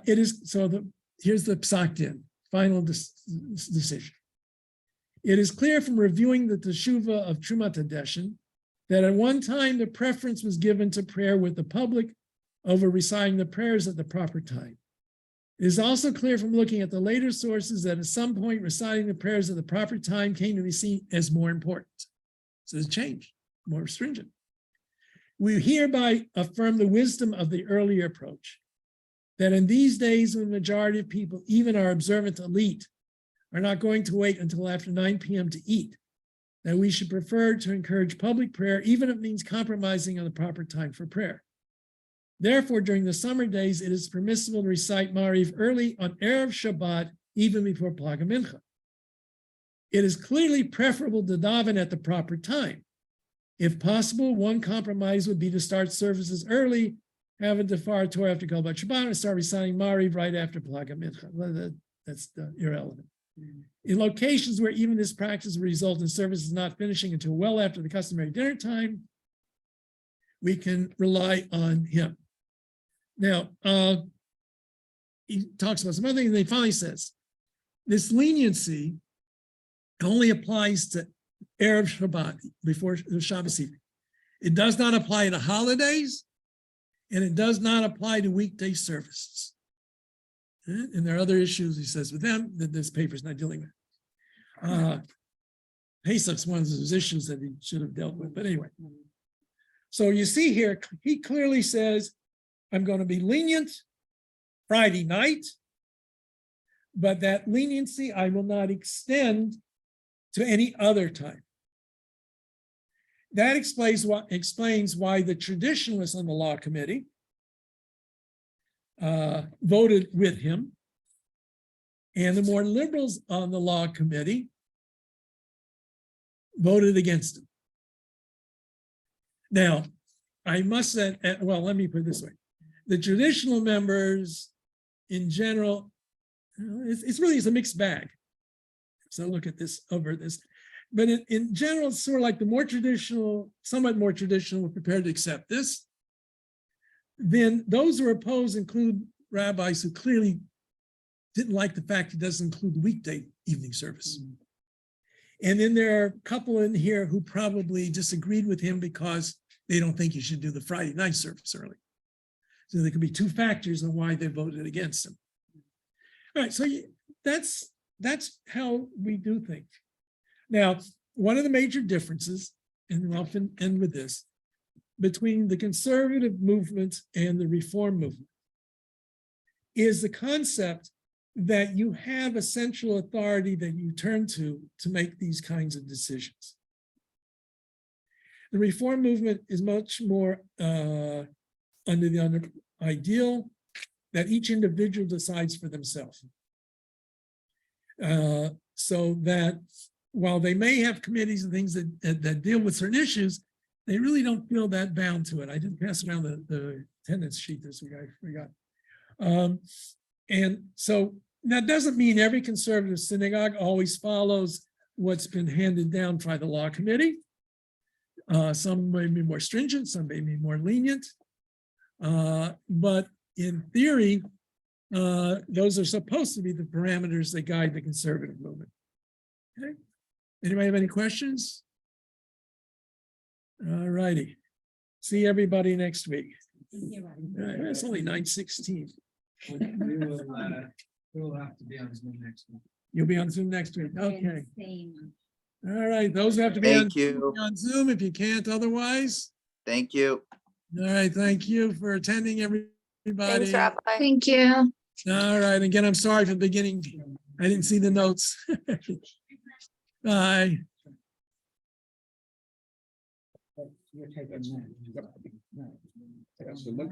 It is so. Here's the psak din, final decision. It is clear from reviewing the teshuva of Trumat Adeshin that at one time the preference was given to prayer with the public over reciting the prayers at the proper time. It is also clear from looking at the later sources that at some point reciting the prayers at the proper time came to be seen as more important. So it's changed, more stringent. We hereby affirm the wisdom of the earlier approach, that in these days when the majority of people, even our observant elite, are not going to wait until after 9 p.m. to eat, that we should prefer to encourage public prayer, even if it means compromising on the proper time for prayer. Therefore, during the summer days, it is permissible to recite Mariv early on Erev Shabbat, even before Plag HaMincha. It is clearly preferable to daven at the proper time. If possible, one compromise would be to start services early, have a defar Torah after Kol Bat Shabbat, and start reciting Mariv right after Plag HaMincha. That's irrelevant. In locations where even this practice will result in services not finishing until well after the customary dinner time, we can rely on him. Now, he talks about some other things, and he finally says, this leniency only applies to Erev Shabbat, before the Shabbos evening. It does not apply to holidays, and it does not apply to weekday services. And there are other issues, he says, with them that this paper is not dealing with. Pesach's one of those issues that he should have dealt with, but anyway. So you see here, he clearly says, I'm going to be lenient Friday night, but that leniency I will not extend to any other time. That explains why the traditionalists on the law committee voted with him, and the more liberals on the law committee voted against him. Now, I must say, well, let me put it this way. The traditional members in general, it's really a mixed bag. So look at this over this. But in general, it's sort of like the more traditional, somewhat more traditional, were prepared to accept this. Then those who are opposed include rabbis who clearly didn't like the fact it doesn't include weekday evening service. And then there are a couple in here who probably disagreed with him because they don't think you should do the Friday night service early. So there could be two factors on why they voted against him. All right, so that's how we do things. Now, one of the major differences, and I'll end with this, between the conservative movement and the reform movement is the concept that you have a central authority that you turn to make these kinds of decisions. The reform movement is much more under the ideal that each individual decides for themselves. So that while they may have committees and things that deal with certain issues, they really don't feel that bound to it. I didn't pass around the attendance sheet this week, I forgot. And so that doesn't mean every conservative synagogue always follows what's been handed down by the law committee. Some may be more stringent, some may be more lenient. But in theory, those are supposed to be the parameters that guide the conservative movement. Okay. Anybody have any questions? All righty. See everybody next week. It's only 9:16. We'll have to be on Zoom next week. You'll be on Zoom next week. Okay. All right. Those who have to be Thank you. on Zoom if you can't otherwise. Thank you. All right. Thank you for attending, everybody. Thanks, Rabbi. Thank you. All right. Again, I'm sorry for the beginning. I didn't see the notes. Bye. So look,